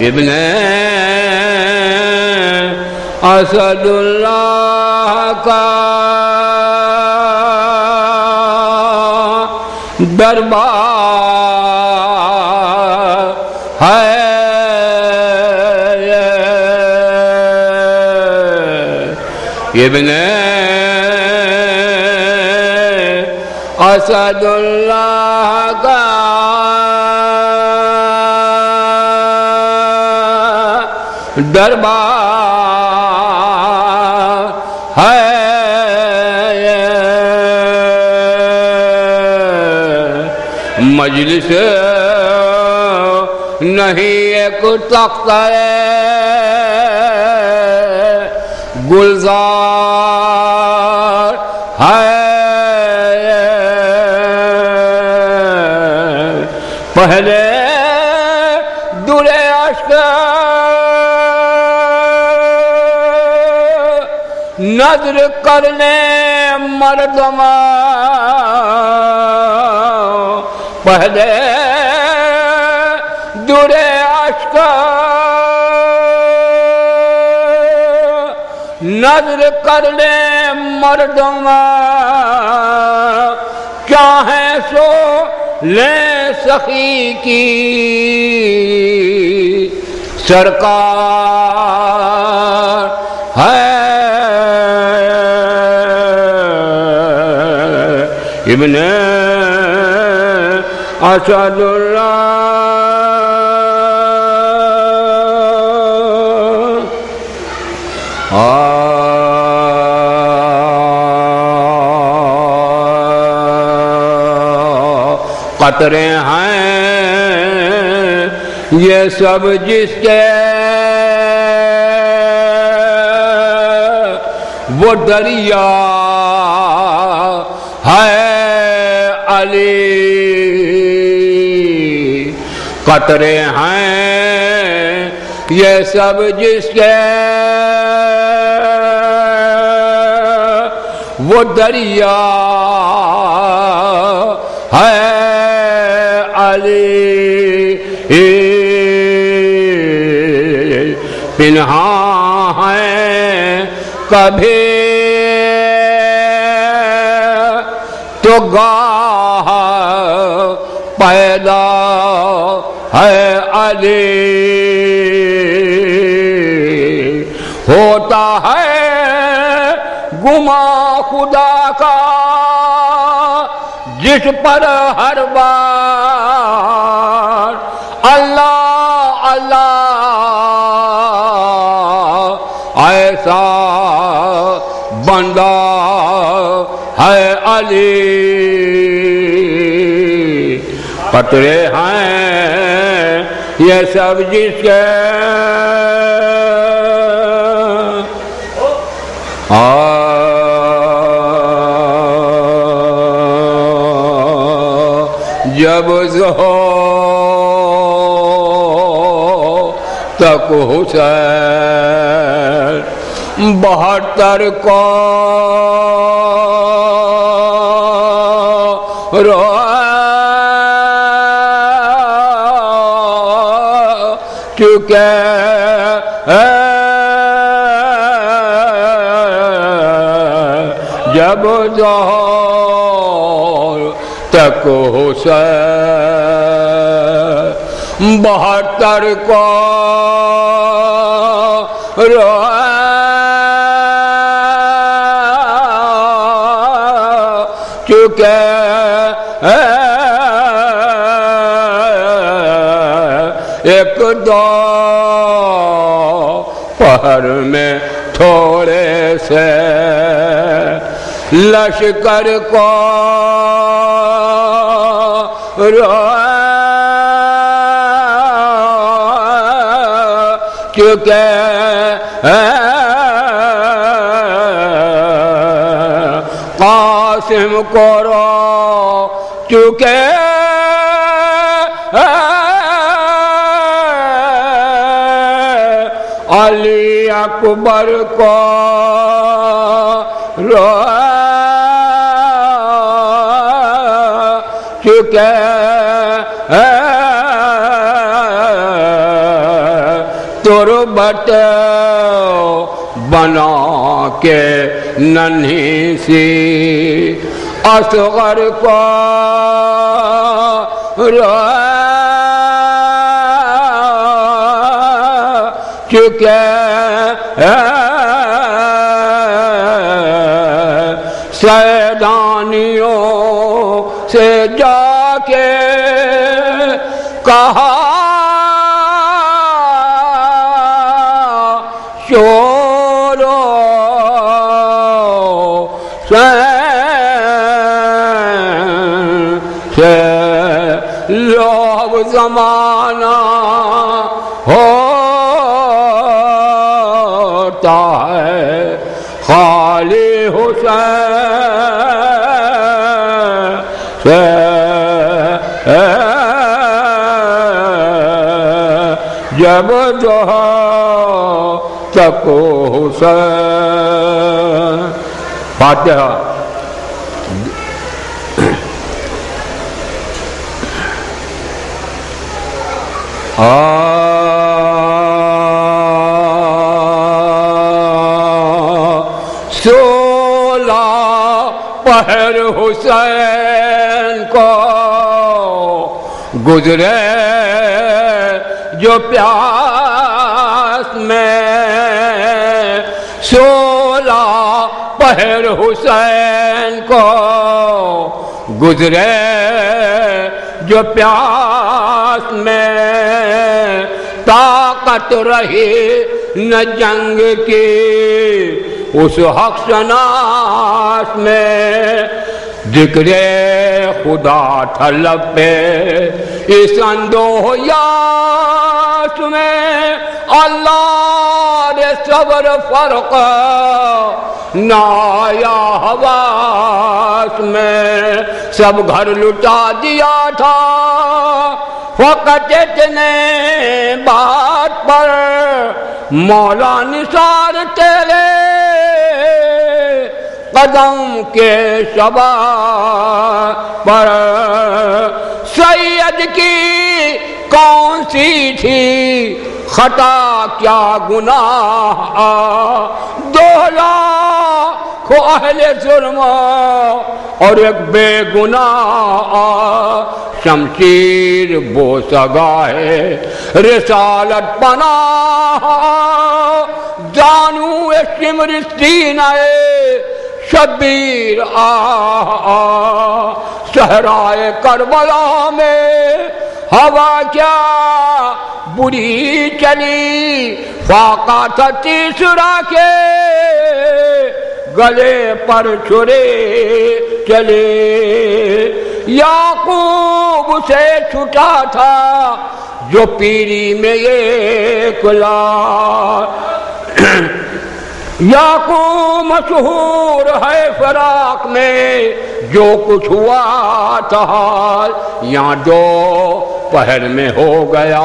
ابن اسد اللہ کا دربار ہے، ابن اسد اللہ کا دربار ہے، مجلس نہیں ایک تخت ہے، گلزار ہے، پہلے درے اشک نظر کرنے مردماں، پہلے درے اشک نظر کرنے مردماں، چاہیں سو لیں سخی کی سرکار ہے، ابن اسد اللہ قطرے ہیں یہ سب جس کے، وہ دریا ہے علی، قطرے ہیں یہ سب جس کے، وہ دریا ہے علی، پنہاں ہے کبھی تو گاہ پیدا ہے علی، ہوتا ہے گماں خدا کا جس پر ہر بار اللہ اللہ ایسا بندہ ہے علی، قطرے ہیں یہ سب جس کے، جب ظہور تک حسین 72 کو چکے، جب ظہور تک حسین 72 کو چکے، ایک دو پہر میں تھوڑے سے لشکر کو چکے، قاسم کو رو چکے، علی اکبر کو رو چکے، تربت بنا کے ننھی سی اصغر کو چکے سیدانیوں سے جا کے کہا شورو سے لوگ زمانہ ہوتا ہے خالی حسین سے جب جو تک حسین فاتحہ سولہ پہر حسین کو گزرے جو پیاس میں 16 پہر حسین کو گزرے جو پیاس میں طاقت رہی نہ جنگ کی اس حق شناس میں ذکر خدا تھا لب پہ اس اندوہ یاس میں اللہ نے صبر فرق نہ آیا حواس میں سب گھر لٹا دیا تھا فقط اتنے بات پر مولا نثار تیرے قدم کے شبا پر سید کی کون سی تھی خطا کیا گناہ 2 لاکھ اہل ظلم اور ایک بے گناہ شمشیر بوسہ گاہے رسالت پناہ جانو شمرستین شبیر صحرائے کربلا میں ہوا کیا بری چلی فاقہ تھا تیسرا کے گلے پر چھرے چلے یعقوب سے چھٹا تھا جو پیری میں ایک لال یعقوب مشہور ہے فراق میں جو کچھ ہوا تھا یہاں 2 پہر میں ہو گیا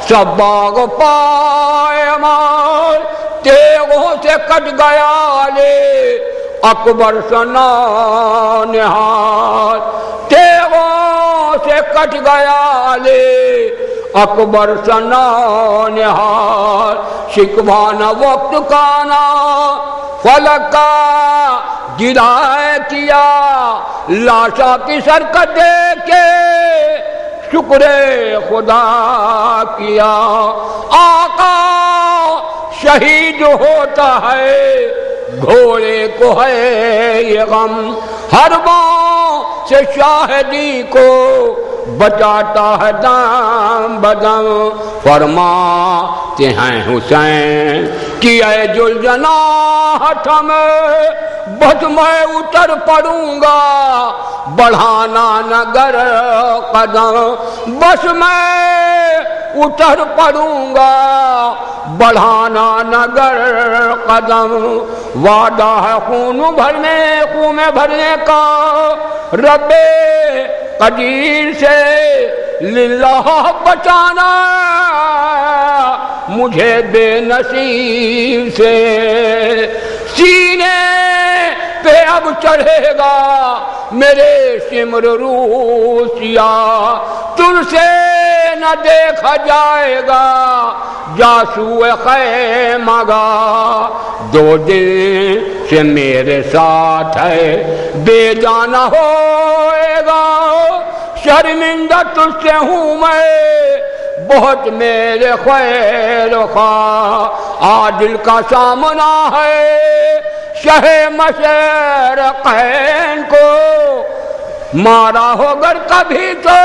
سب باغ پائمال تیغوں سے کٹ گیا لے اکبر سنا نہال تیغوں سے کٹ گیا لے اکبر سنا نہال شکوانہ وقت کانا فلک کا گرائے کیا لاشا کی سرکت دیکھ کے شکر خدا کیا آقا شہید ہوتا ہے گھوڑے کو ہے یہ غم ہر بان سے شاہدی کو بچاتا ہے دم بدم فرماتے ہیں حسین کہ اے جلجناح تھم بس میں اتر پڑوں گا بڑھانا نگر قدم بس میں اتر پڑوں گا بڑھانا نگر قدم وعدہ ہے خون میں بھرنے کا رب قدیر سے للہ بچانا مجھے بے نصیب سے سینے پہ اب چڑھے گا میرے سمر روسیا تجھ سے نہ دیکھا جائے گا جاسوئے خیمہ گا، 2 دن سے میرے ساتھ ہے بے جانا ہوئے گا، شرمندہ تجھ سے ہوں میں بہت میرے خیر خواہ، عادل کا سامنا ہے شہ مشرقین کو، مارا ہو گر کبھی تو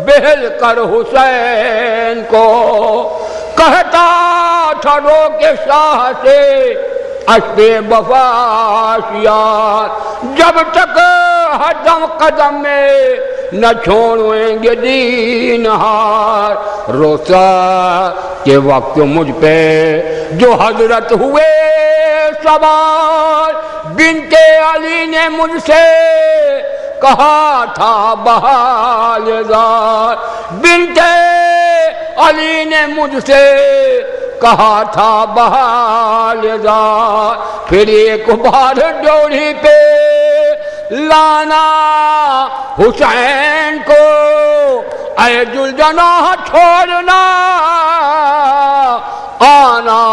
بہل کر حسین کو، کہتا تھا رو کے شاہ سے اشک وفاشیات، جب تک ہدم قدم میں نہ چھوڑیں گے دین ہار، روسا کے وقت مجھ پہ جو حضرت ہوئے سوار، بنت علی نے مجھ سے کہا تھا بحال زار، بنت علی نے مجھ سے کہا تھا بحال زار، پھر ایک بار ڈوری پہ لانا حسین کو، اے جلجناح چھوڑنا آنا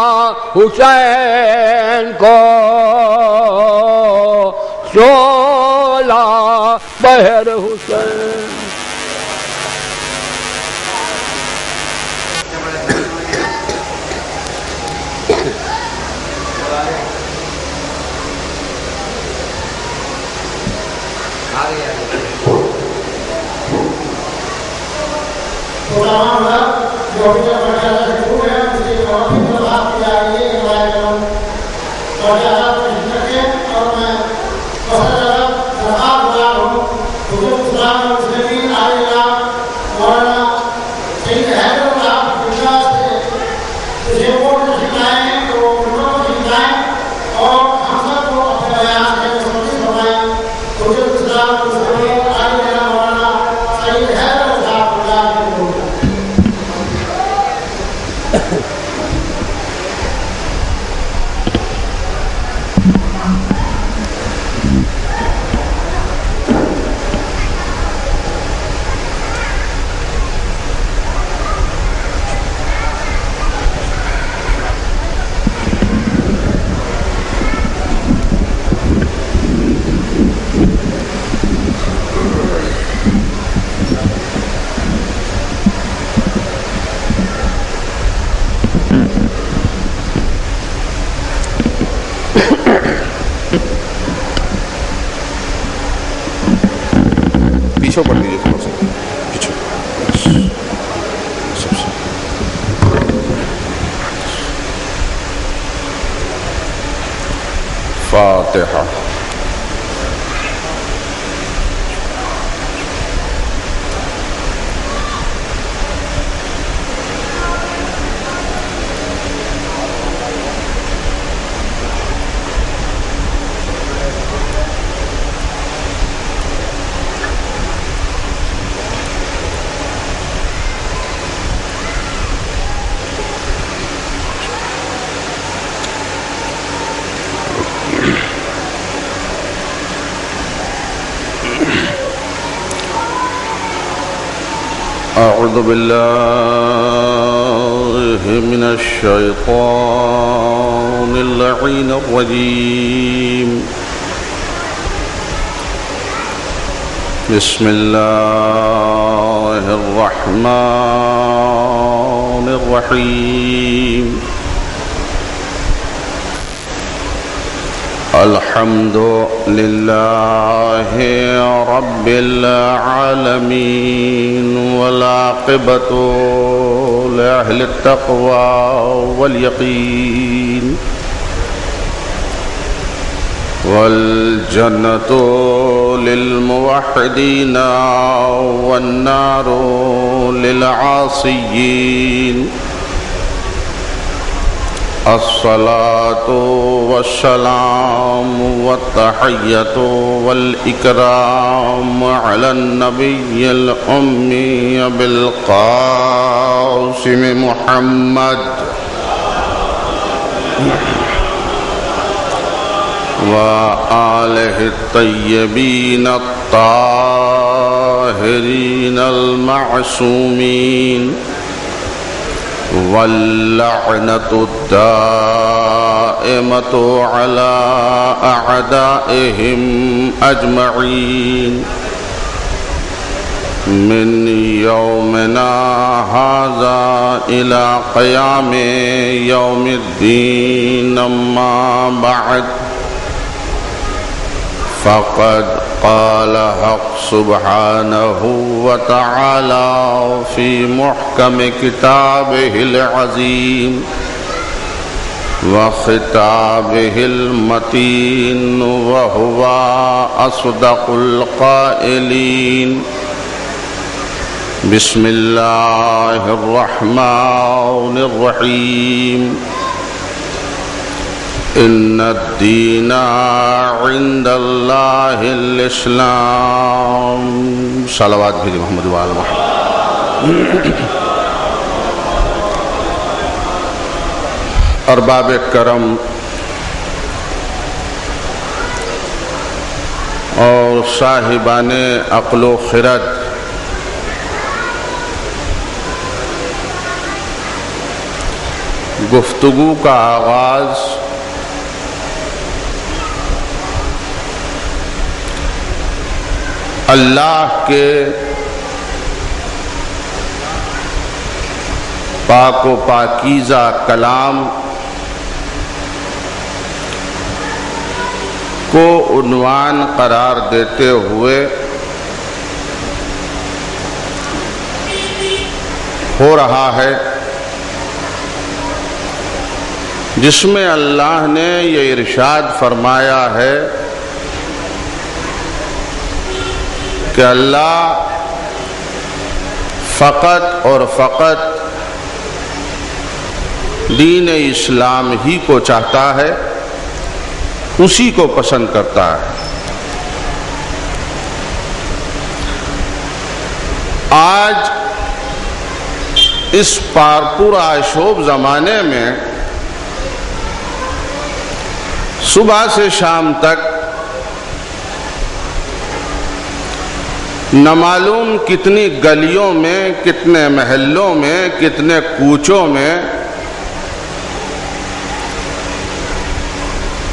حسین کو، 16 بہر حسین۔ پیچھے پڑھ دیجیے تھوڑا سا پیچھے۔ فاتحہ۔ أعوذ بالله من الشيطان اللعين الرجيم، بسم الله الرحمن الرحيم، الحمد لله رب العالمين، والعاقبة لأهل التقوى واليقين، والجنة للموحدين والنار للعاصيين، الصلاة والسلام والتحية والإكرام على النبي الأمي بالقاسم محمد وآله الطيبين الطاهرين المطهرين المعصومين واللعنة الدائمة على أعدائهم أجمعين من يومنا هذا إلى قيام يوم الدين. أما بعد، فقد قال حق سبحانه وتعالى في محكم كتابه العظيم وخطابه المتين وهو أصدق القائلين. بسم الله الرحمن الرحيم. إن الدين عند الله الإسلام. صلوات بھیجیں محمد وآل محمد. ارباب کرم اور صاحبان عقل و خرد، گفتگو کا آغاز اللہ کے پاک و پاکیزہ کلام کو عنوان قرار دیتے ہوئے ہو رہا ہے، جس میں اللہ نے یہ ارشاد فرمایا ہے کہ اللہ فقط اور فقط دین اسلام ہی کو چاہتا ہے، اسی کو پسند کرتا ہے۔ آج اس پارپور آشوب زمانے میں صبح سے شام تک نہ معلوم کتنی گلیوں میں، کتنے محلوں میں، کتنے کوچوں میں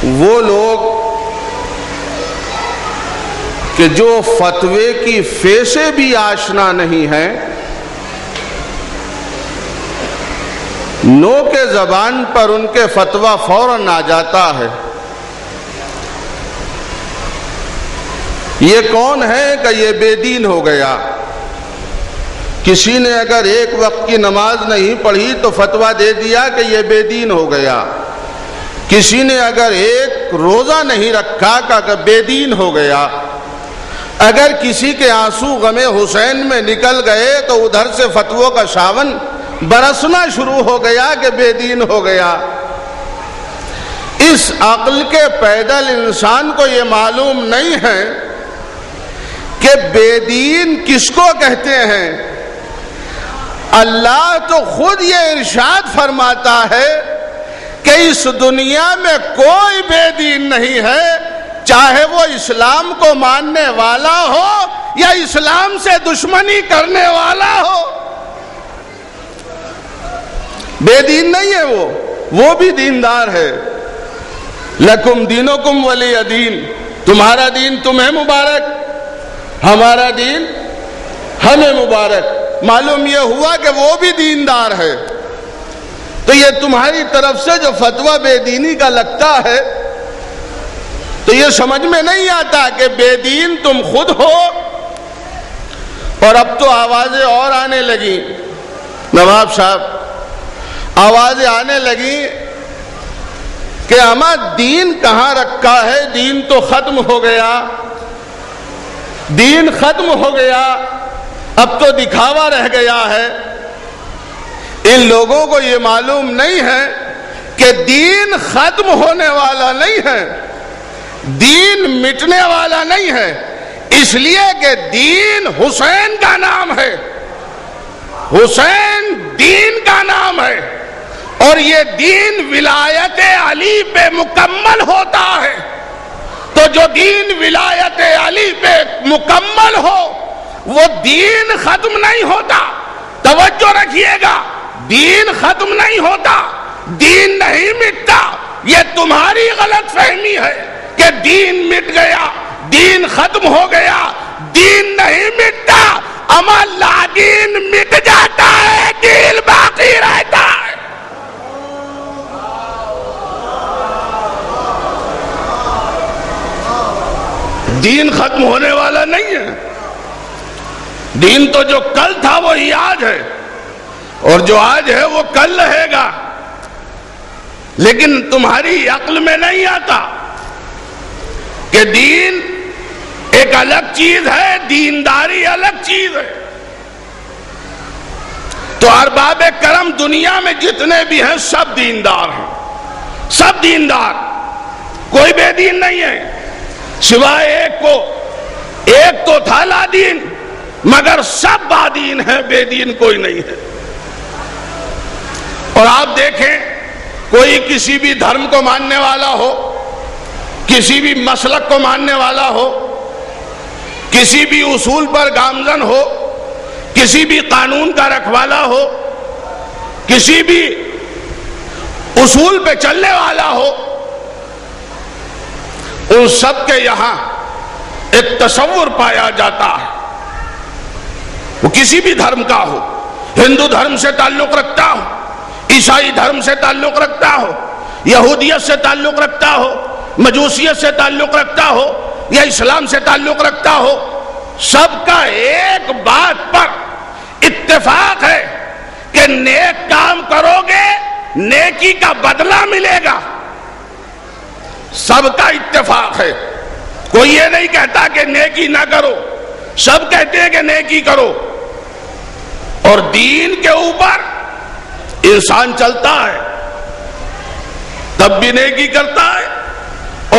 وہ لوگ کہ جو فتوے کی فے سے بھی آشنا نہیں ہیں، نو کے زبان پر ان کے فتویٰ فوراً آ جاتا ہے۔ یہ کون ہے کہ یہ بے دین ہو گیا؟ کسی نے اگر ایک وقت کی نماز نہیں پڑھی تو فتویٰ دے دیا کہ یہ بے دین ہو گیا۔ کسی نے اگر ایک روزہ نہیں رکھا کہ بے دین ہو گیا۔ اگر کسی کے آنسو غم حسین میں نکل گئے تو ادھر سے فتووں کا ساون برسنا شروع ہو گیا کہ بے دین ہو گیا۔ اس عقل کے پیدل انسان کو یہ معلوم نہیں ہے کہ بے دین کس کو کہتے ہیں۔ اللہ تو خود یہ ارشاد فرماتا ہے کہ اس دنیا میں کوئی بے دین نہیں ہے، چاہے وہ اسلام کو ماننے والا ہو یا اسلام سے دشمنی کرنے والا ہو۔ بے دین نہیں ہے وہ بھی دیندار ہے۔ لکم دینکم ولی دین، تمہارا دین تمہیں مبارک، ہمارا دین ہمیں مبارک۔ معلوم یہ ہوا کہ وہ بھی دیندار ہے، تو یہ تمہاری طرف سے جو فتویٰ بے دینی کا لگتا ہے تو یہ سمجھ میں نہیں آتا کہ بے دین تم خود ہو۔ اور اب تو آوازیں اور آنے لگی، نواب صاحب، آوازیں آنے لگی کہ ہمارا دین کہاں رکھا ہے، دین تو ختم ہو گیا، دین ختم ہو گیا، اب تو دکھاوا رہ گیا ہے۔ ان لوگوں کو یہ معلوم نہیں ہے کہ دین ختم ہونے والا نہیں ہے، دین مٹنے والا نہیں ہے، اس لیے کہ دین حسین کا نام ہے، حسین دین کا نام ہے، اور یہ دین ولایت علی پہ مکمل ہوتا ہے۔ تو جو دین ولایت علی پہ مکمل ہو، وہ دین ختم نہیں ہوتا. توجہ رکھیے گا, دین ختم نہیں ہوتا, دین نہیں مٹتا. یہ تمہاری غلط فہمی ہے کہ دین مٹ گیا, دین ختم ہو گیا. دین نہیں مٹتا, عمل لا دین مٹ جاتا ہے, دین باقی رہتا ہے. دین ختم ہونے والا نہیں ہے. دین تو جو کل تھا وہی آج ہے, اور جو آج ہے وہ کل رہے گا. لیکن تمہاری عقل میں نہیں آتا کہ دین ایک الگ چیز ہے, دینداری الگ چیز ہے. تو ارباب کرم دنیا میں جتنے بھی ہیں سب دیندار ہیں, سب دیندار, کوئی بے دین نہیں ہے سوائے ایک کو. ایک تو تھا لا دین, مگر سب با دین ہے, بے دین کوئی نہیں ہے. اور آپ دیکھیں, کوئی کسی بھی دھرم کو ماننے والا ہو, کسی بھی مسلک کو ماننے والا ہو, کسی بھی اصول پر گامزن ہو, کسی بھی قانون کا رکھوالا ہو, کسی بھی اصول پہ چلنے والا ہو, ان سب کے یہاں ایک تصور پایا جاتا ہے. وہ کسی بھی دھرم کا ہو, ہندو دھرم سے تعلق رکھتا ہو, عیسائی دھرم سے تعلق رکھتا ہو, یہودیت سے تعلق رکھتا ہو, مجوسیت سے تعلق رکھتا ہو, یا اسلام سے تعلق رکھتا ہو, سب کا ایک بات پر اتفاق ہے کہ نیک کام کرو گے نیکی کا بدلہ ملے گا. سب کا اتفاق ہے. کوئی یہ نہیں کہتا کہ نیکی نہ کرو, سب کہتے ہیں کہ نیکی کرو. اور دین کے اوپر انسان چلتا ہے تب بھی نیکی کرتا ہے,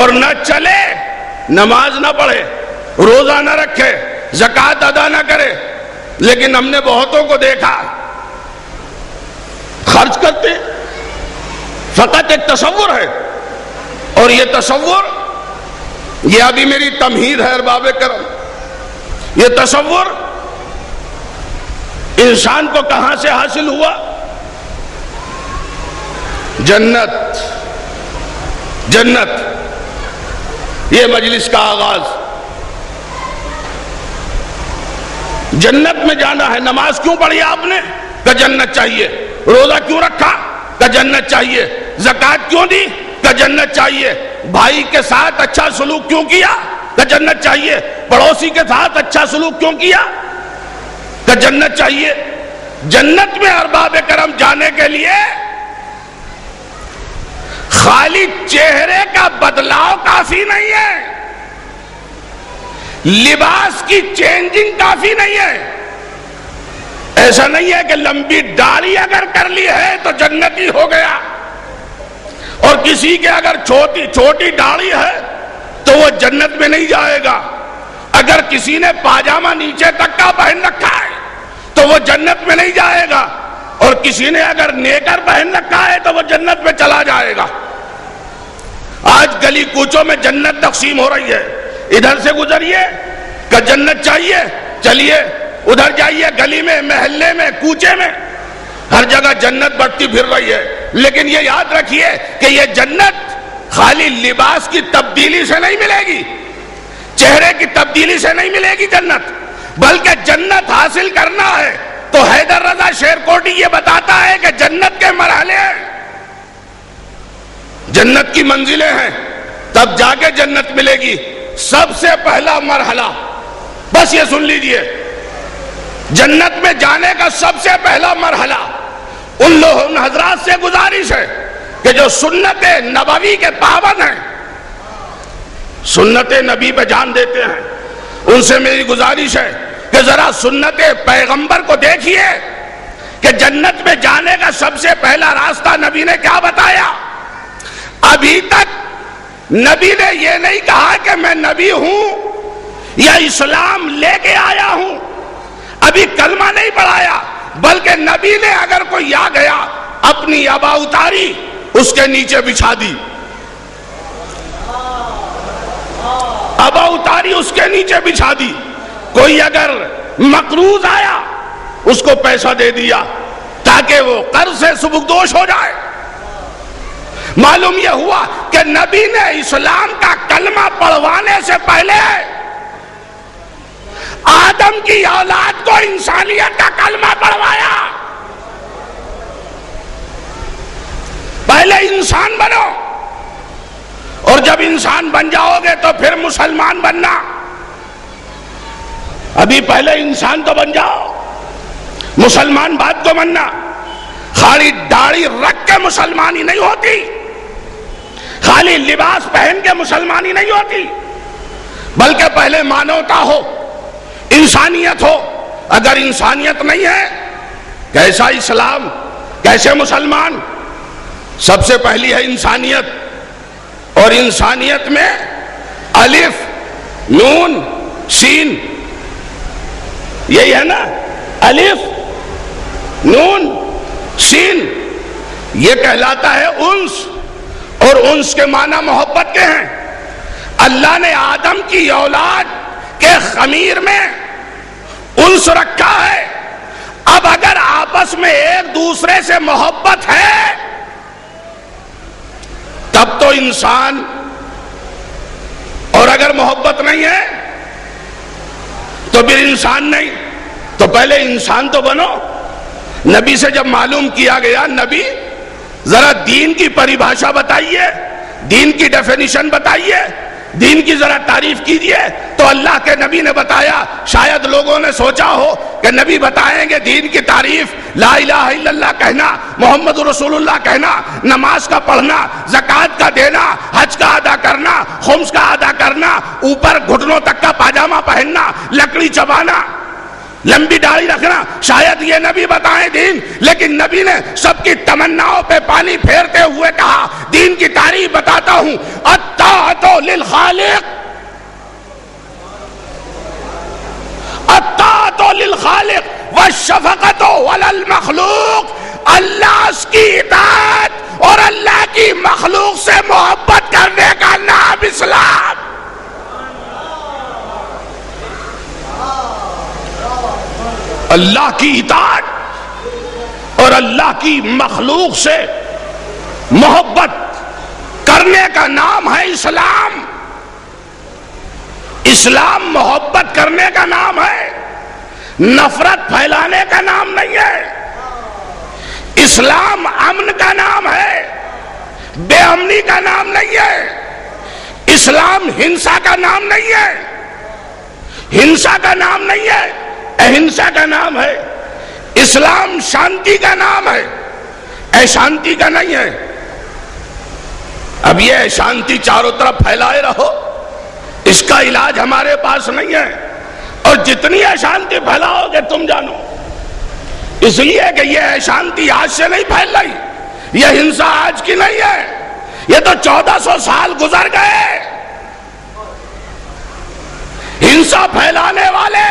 اور نہ چلے, نماز نہ پڑھے, روزہ نہ رکھے, زکوٰۃ ادا نہ کرے. لیکن ہم نے بہتوں کو دیکھا خرچ کرتے. فقط ایک تصور ہے, اور یہ تصور, یہ ابھی میری تمہید ہے ارباب کرم, یہ تصور انسان کو کہاں سے حاصل ہوا؟ جنت. جنت یہ مجلس کا آغاز, جنت میں جانا ہے. نماز کیوں پڑھی آپ نے؟ کہ جنت چاہیے. روزہ کیوں رکھا؟ کہ جنت چاہیے. زکوٰۃ کیوں دی؟ کہ جنت چاہیے. بھائی کے ساتھ اچھا سلوک کیوں کیا؟ کہ جنت چاہیے. پڑوسی کے ساتھ اچھا سلوک کیوں کیا؟ کہ جنت چاہیے. جنت میں ارباب کرم جانے کے لیے خالی چہرے کا بدلاؤ کافی نہیں ہے, لباس کی چینجنگ کافی نہیں ہے. ایسا نہیں ہے کہ لمبی داڑھی اگر کر لی ہے تو جنتی ہو گیا, اور کسی کے اگر چھوٹی داڑھی ہے تو وہ جنت میں نہیں جائے گا. اگر کسی نے پاجامہ نیچے تک کا پہن رکھا ہے تو وہ جنت میں نہیں جائے گا, اور کسی نے اگر نیکر پہن رکھا ہے تو وہ جنت میں چلا جائے گا. آج گلی کوچوں میں جنت تقسیم ہو رہی ہے. ادھر سے گزریے کہ جنت چاہیے, چلیے ادھر جائیے, گلی میں, محلے میں, کوچے میں, ہر جگہ جنت بڑھتی پھر رہی ہے. لیکن یہ یاد رکھیے کہ یہ جنت خالی لباس کی تبدیلی سے نہیں ملے گی, چہرے کی تبدیلی سے نہیں ملے گی جنت, بلکہ جنت حاصل کرنا ہے تو حیدر رضا شیرکوٹی یہ بتاتا ہے کہ جنت کے مرحلے ہیں, جنت کی منزلیں ہیں, تب جا کے جنت ملے گی. سب سے پہلا مرحلہ, بس یہ سن لیجئے, جنت میں جانے کا سب سے پہلا مرحلہ ان حضرات سے گزارش ہے کہ جو سنت نبوی کے پابند ہیں, سنت نبی پہ جان دیتے ہیں, ان سے میری گزارش ہے کہ ذرا سنت پیغمبر کو دیکھیے کہ جنت میں جانے کا سب سے پہلا راستہ نبی نے کیا بتایا. ابھی تک نبی نے یہ نہیں کہا کہ میں نبی ہوں یا اسلام لے کے آیا ہوں, ابھی کلمہ نہیں پڑھایا, بلکہ نبی نے اگر کوئی آ گیا اپنی ابا اتاری, اس کے نیچے بچھا دی, ابا اتاری اس کے نیچے بچھا دی. کوئی اگر مقروض آیا اس کو پیسہ دے دیا تاکہ وہ قرض سے سبکدوش ہو جائے۔ معلوم یہ ہوا کہ نبی نے اسلام کا کلمہ پڑھوانے سے پہلے آدم کی اولاد کو انسانیت کا کلمہ پڑھوایا۔ پہلے انسان بنو، اور جب انسان بن جاؤ گے تو پھر مسلمان بننا۔ ابھی پہلے انسان تو بن جاؤ، مسلمان بعد کو بننا۔ خالی داڑھی رکھ کے مسلمانی نہیں ہوتی، خالی لباس پہن کے مسلمانی نہیں ہوتی، بلکہ پہلے مانوتا ہو، انسانیت ہو۔ اگر انسانیت نہیں ہے کیسا اسلام، کیسے مسلمان؟ سب سے پہلی ہے انسانیت، اور انسانیت میں الف نون سین، یہی ہے نا، الف نون سین، یہ کہلاتا ہے انس، اور انس کے معنی محبت کے ہیں۔ اللہ نے آدم کی اولاد کے خمیر میں انس رکھا ہے۔ اب اگر آپس میں ایک دوسرے سے محبت ہے تب تو انسان، اور اگر محبت نہیں ہے تو پھر انسان نہیں۔ تو پہلے انسان تو بنو۔ نبی سے جب معلوم کیا گیا، نبی ذرا دین کی پریبھاشا بتائیے، دین کی ڈیفینیشن بتائیے، دین کی ذرا تعریف کیجئے، تو اللہ کے نبی نے بتایا۔ شاید لوگوں نے سوچا ہو کہ نبی بتائیں گے دین کی تعریف، لا الہ الا اللہ کہنا، محمد رسول اللہ کہنا، نماز کا پڑھنا، زکوٰۃ کا دینا، حج کا ادا کرنا، خمس کا ادا کرنا، اوپر گھٹنوں تک کا پاجامہ پہننا، لکڑی چبانا، لمبی داڑھی رکھنا، شاید یہ نبی بتائیں دین۔ لیکن نبی نے سب کی تمناؤں پہ پانی پھیرتے ہوئے کہا، دین کی تعریف بتاتا ہوں، الطاعۃ للخالق، الطاعۃ للخالق والشفقۃ علی المخلوق۔ اللہ کی اطاعت اور اللہ کی مخلوق سے محبت کرنے کا نام اسلام۔ اللہ کی اطاعت اور اللہ کی مخلوق سے محبت کرنے کا نام ہے اسلام۔ اسلام محبت کرنے کا نام ہے، نفرت پھیلانے کا نام نہیں ہے۔ اسلام امن کا نام ہے، بے امنی کا نام نہیں ہے۔ اسلام ہنسا کا نام نہیں ہے، ہنسا کا نام نہیں ہے، اہنسا کا نام ہے۔ اسلام شانتی کا نام ہے، اشانتی کا نہیں ہے۔ اب یہ اشانتی چاروں طرف پھیلائے رہو، اس کا علاج ہمارے پاس نہیں ہے، اور جتنی اشانتی پھیلاؤ گے تم جانو، اس لیے کہ یہ اشانتی آج سے نہیں پھیل رہی، یہ ہنسا آج کی نہیں ہے، یہ تو 1400 سال گزر گئے۔ ہنسا پھیلانے والے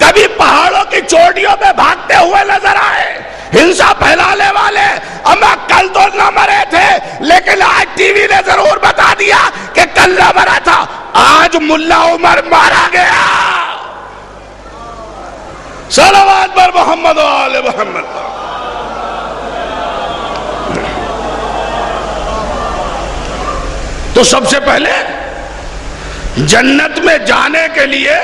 کبھی پہاڑوں کی چوٹیوں پہ بھاگتے ہوئے نظر آئے، ہنسا پھیلانے والے اما کل تو نہ مرے تھے، لیکن آج ٹی وی نے ضرور بتا دیا کہ کل نہ مرا تھا، آج ملا عمر مارا گیا۔ صلوات پر محمد و آل محمد۔ تو سب سے پہلے جنت میں جانے کے لیے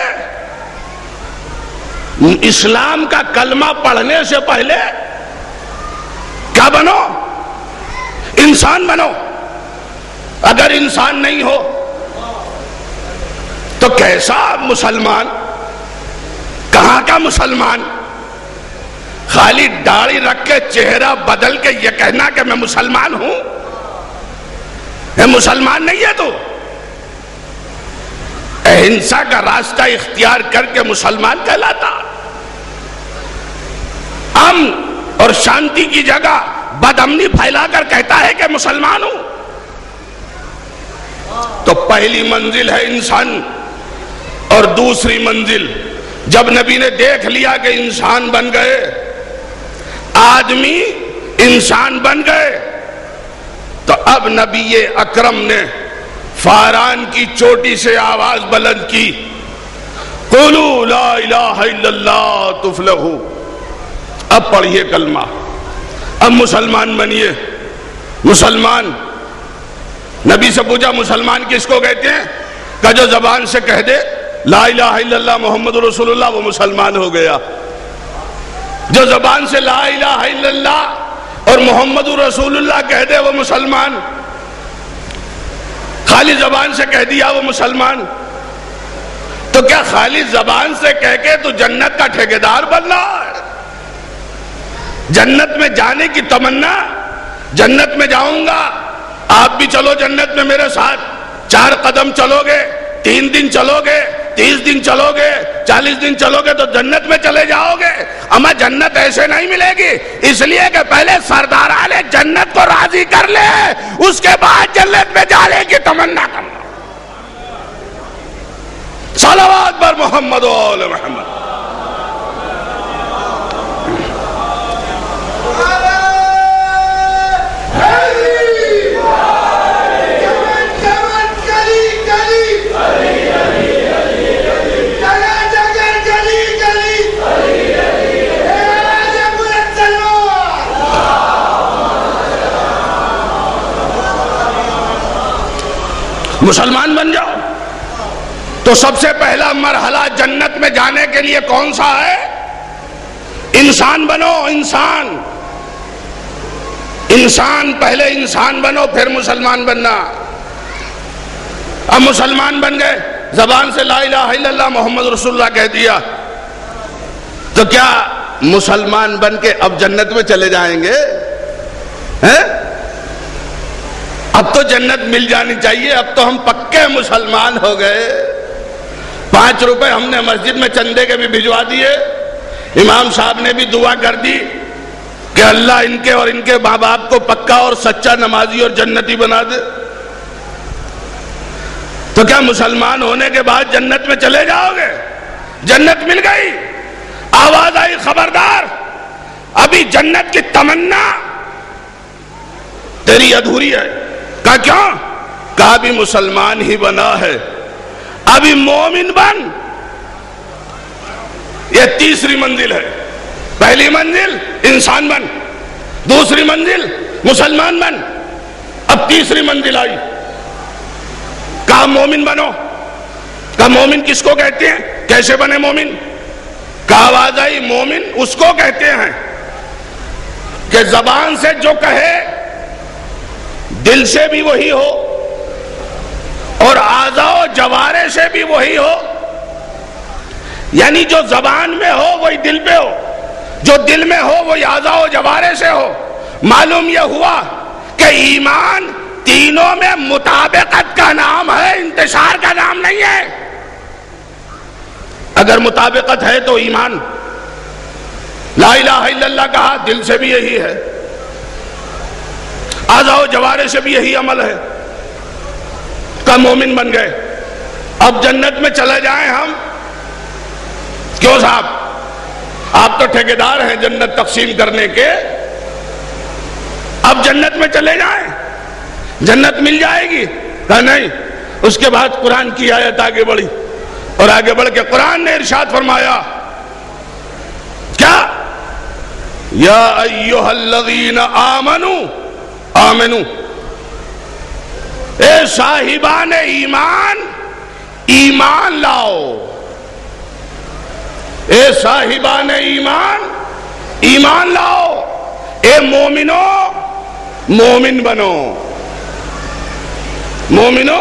اسلام کا کلمہ پڑھنے سے پہلے کیا بنو؟ انسان بنو۔ اگر انسان نہیں ہو تو کیسا مسلمان؟ کہاں کا مسلمان؟ خالی داڑھی رکھ کے چہرہ بدل کے یہ کہنا کہ میں مسلمان ہوں، یہ مسلمان نہیں ہے۔ تو اہنسا کا راستہ اختیار کر کے مسلمان کہلاتا، امن اور شانتی کی جگہ بد امنی پھیلا کر کہتا ہے کہ مسلمان ہوں۔ تو پہلی منزل ہے انسان، اور دوسری منزل جب نبی نے دیکھ لیا کہ انسان بن گئے، آدمی انسان بن گئے، تو اب نبی اکرم نے فاران کی چوٹی سے آواز بلند کی، قولوا لا الہ الا اللہ تفلحوا. اب پڑھیے کلمہ، اب مسلمان بنیے. مسلمان، نبی سے پوچھا مسلمان کس کو کہتے ہیں؟ کہ جو زبان سے کہہ دے لا الہ الا اللہ محمد رسول اللہ وہ مسلمان ہو گیا. جو زبان سے لا الہ الا اللہ اور محمد رسول اللہ کہہ دے وہ مسلمان. خالی زبان سے کہہ دیا وہ مسلمان. تو کیا خالی زبان سے کہہ کے تو جنت کا ٹھیکیدار بننا ہے؟ جنت میں جانے کی تمنا، جنت میں جاؤں گا، آپ بھی چلو جنت میں میرے ساتھ. 4 قدم چلو گے، 3 دن چلو گے، 30 دن چلو گے، 40 دن چلو گے تو جنت میں چلے جاؤ گے. اما جنت ایسے نہیں ملے گی، اس لیے کہ پہلے سرداران جنت کو راضی کر لے، اس کے بعد جنت میں جانے کی تمنا کرنا. صلوات بر محمد و آل محمد. مسلمان بن جاؤ. تو سب سے پہلا مرحلہ جنت میں جانے کے لیے کون سا ہے؟ انسان بنو. انسان، انسان، پہلے انسان بنو پھر مسلمان بننا. اب مسلمان بن گئے، زبان سے لا الہ الا اللہ محمد رسول اللہ کہہ دیا، تو کیا مسلمان بن کے اب جنت میں چلے جائیں گے؟ اب تو جنت مل جانی چاہیے. اب تو ہم پکے مسلمان ہو گئے. 5 روپے ہم نے مسجد میں چندے کے بھی بھجوا دیے. امام صاحب نے بھی دعا کر دی کہ اللہ ان کے اور ان کے ماں باپ کو پکا اور سچا نمازی اور جنتی بنا دے. تو کیا مسلمان ہونے کے بعد جنت میں چلے جاؤ گے؟ جنت مل گئی، آواز آئی خبردار، ابھی جنت کی تمنا تیری ادھوری ہے. کہا کیوں؟ کہا ابھی مسلمان ہی بنا ہے، ابھی مومن بن. یہ تیسری منزل ہے. پہلی منزل انسان بن، دوسری منزل مسلمان بن، اب تیسری منزل آئی. کہا مومن بنو. کہا مومن کس کو کہتے ہیں؟ کیسے بنے مومن؟ کہا آواز آئی مومن اس کو کہتے ہیں کہ زبان سے جو کہے دل سے بھی وہی ہو اور اعضاء و جوارے سے بھی وہی ہو. یعنی جو زبان میں ہو وہی دل پہ ہو، جو دل میں ہو وہی اعضاء و جوارے سے ہو. معلوم یہ ہوا کہ ایمان تینوں میں مطابقت کا نام ہے، انتشار کا نام نہیں ہے. اگر مطابقت ہے تو ایمان. لا الہ الا اللہ کہا، دل سے بھی یہی ہے، اعضاء و جوارے سے بھی یہی عمل ہے. کا مومن بن گئے. اب جنت میں چلے جائیں ہم. کیوں صاحب؟ آپ تو ٹھیکیدار ہیں جنت تقسیم کرنے کے. اب جنت میں چلے جائیں، جنت مل جائے گی. کہا نہیں. اس کے بعد قرآن کی آیت آگے بڑھی اور آگے بڑھ کے قرآن نے ارشاد فرمایا کیا؟ یا ایھا الذین آمنوا آمنو. اے صاحبان ایمان، ایمان لاؤ. اے صاحبان ایمان، ایمان لاؤ. اے مومنو، مومن بنو. مومنو،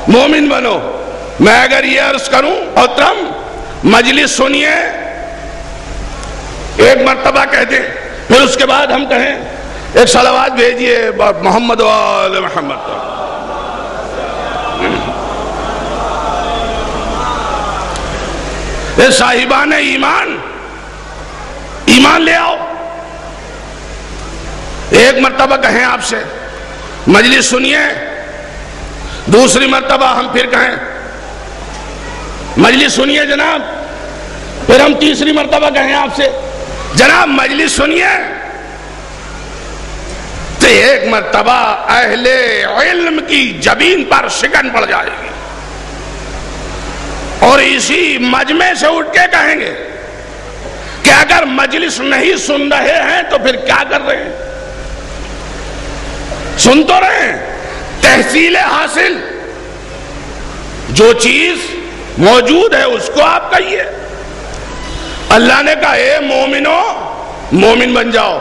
مومن بنو. میں اگر یہ عرض کروں محترم، مجلس سنیے، ایک مرتبہ کہہ دیں، پھر اس کے بعد ہم کہیں ایک صلوات بھیجیے محمد و آل محمد. اے صاحبان ایمان، ایمان لے آؤ. ایک مرتبہ کہیں آپ سے، مجلس سنیے. دوسری مرتبہ ہم پھر کہیں مجلس سنیے جناب. پھر ہم تیسری مرتبہ کہیں آپ سے جناب مجلس سنیے. تو ایک مرتبہ اہل علم کی جبین پر شکن پڑ جائے گی. اور اسی مجمع سے اٹھ کے کہیں گے کہ اگر مجلس نہیں سن رہے ہیں تو پھر کیا کر رہے ہیں؟ سن تو رہے ہیں، تحصیل حاصل، جو چیز موجود ہے اس کو آپ کہیے۔ اللہ نے کہا اے مومنو مومن بن جاؤ،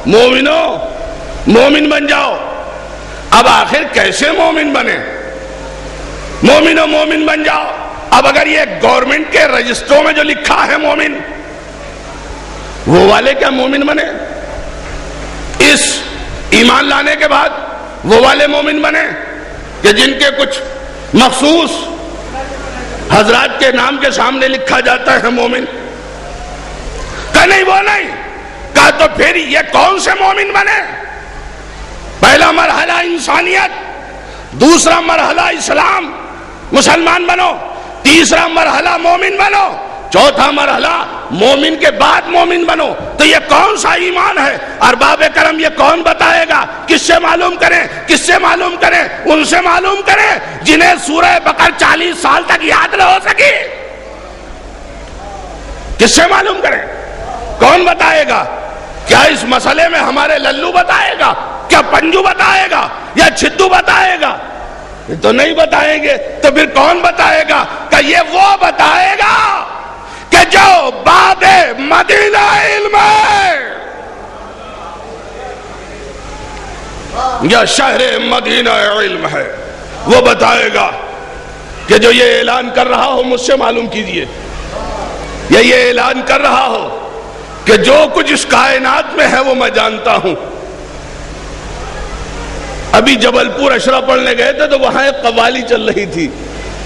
مومنو مومن بن جاؤ۔ اب آخر کیسے مومن بنے؟ مومنو مومن بن جاؤ۔ اب اگر یہ گورنمنٹ کے رجسٹروں میں جو لکھا ہے مومن، وہ والے کیا مومن بنے؟ اس ایمان لانے کے بعد وہ والے مومن بنے کہ جن کے کچھ مخصوص حضرات کے نام کے سامنے لکھا جاتا ہے مومن؟ کہ نہیں، وہ نہیں۔ کہا تو پھر یہ کون سے مومن بنے؟ پہلا مرحلہ انسانیت، دوسرا مرحلہ اسلام، مسلمان بنو، تیسرا مرحلہ مومن بنو، چوتھا مرحلہ مومن کے بعد مومن بنو۔ تو یہ کون سا ایمان ہے؟ ارباب کرم یہ کون بتائے گا؟ کس سے معلوم کریں؟ کس سے معلوم کریں؟ ان سے معلوم کریں جنہیں سورہ بقرہ 40 سال تک یاد نہ ہو سکی۔ کس سے معلوم کریں؟ کون بتائے گا؟ کیا اس مسئلے میں ہمارے للو بتائے گا؟ کیا پنجو بتائے گا؟ یا چھدو بتائے گا؟ یہ تو نہیں بتائیں گے، تو پھر کون بتائے گا؟ کہ یہ وہ بتائے گا کہ جو باب مدینہ علم ہے، یا شہر مدینہ علم ہے، وہ بتائے گا کہ جو یہ اعلان کر رہا ہو مجھ سے معلوم کیجئے، یا یہ اعلان کر رہا ہو کہ جو کچھ اس کائنات میں ہے وہ میں جانتا ہوں۔ ابھی جبل پور اشرا پڑھنے گئے تھے تو وہاں ایک قوالی چل رہی تھی،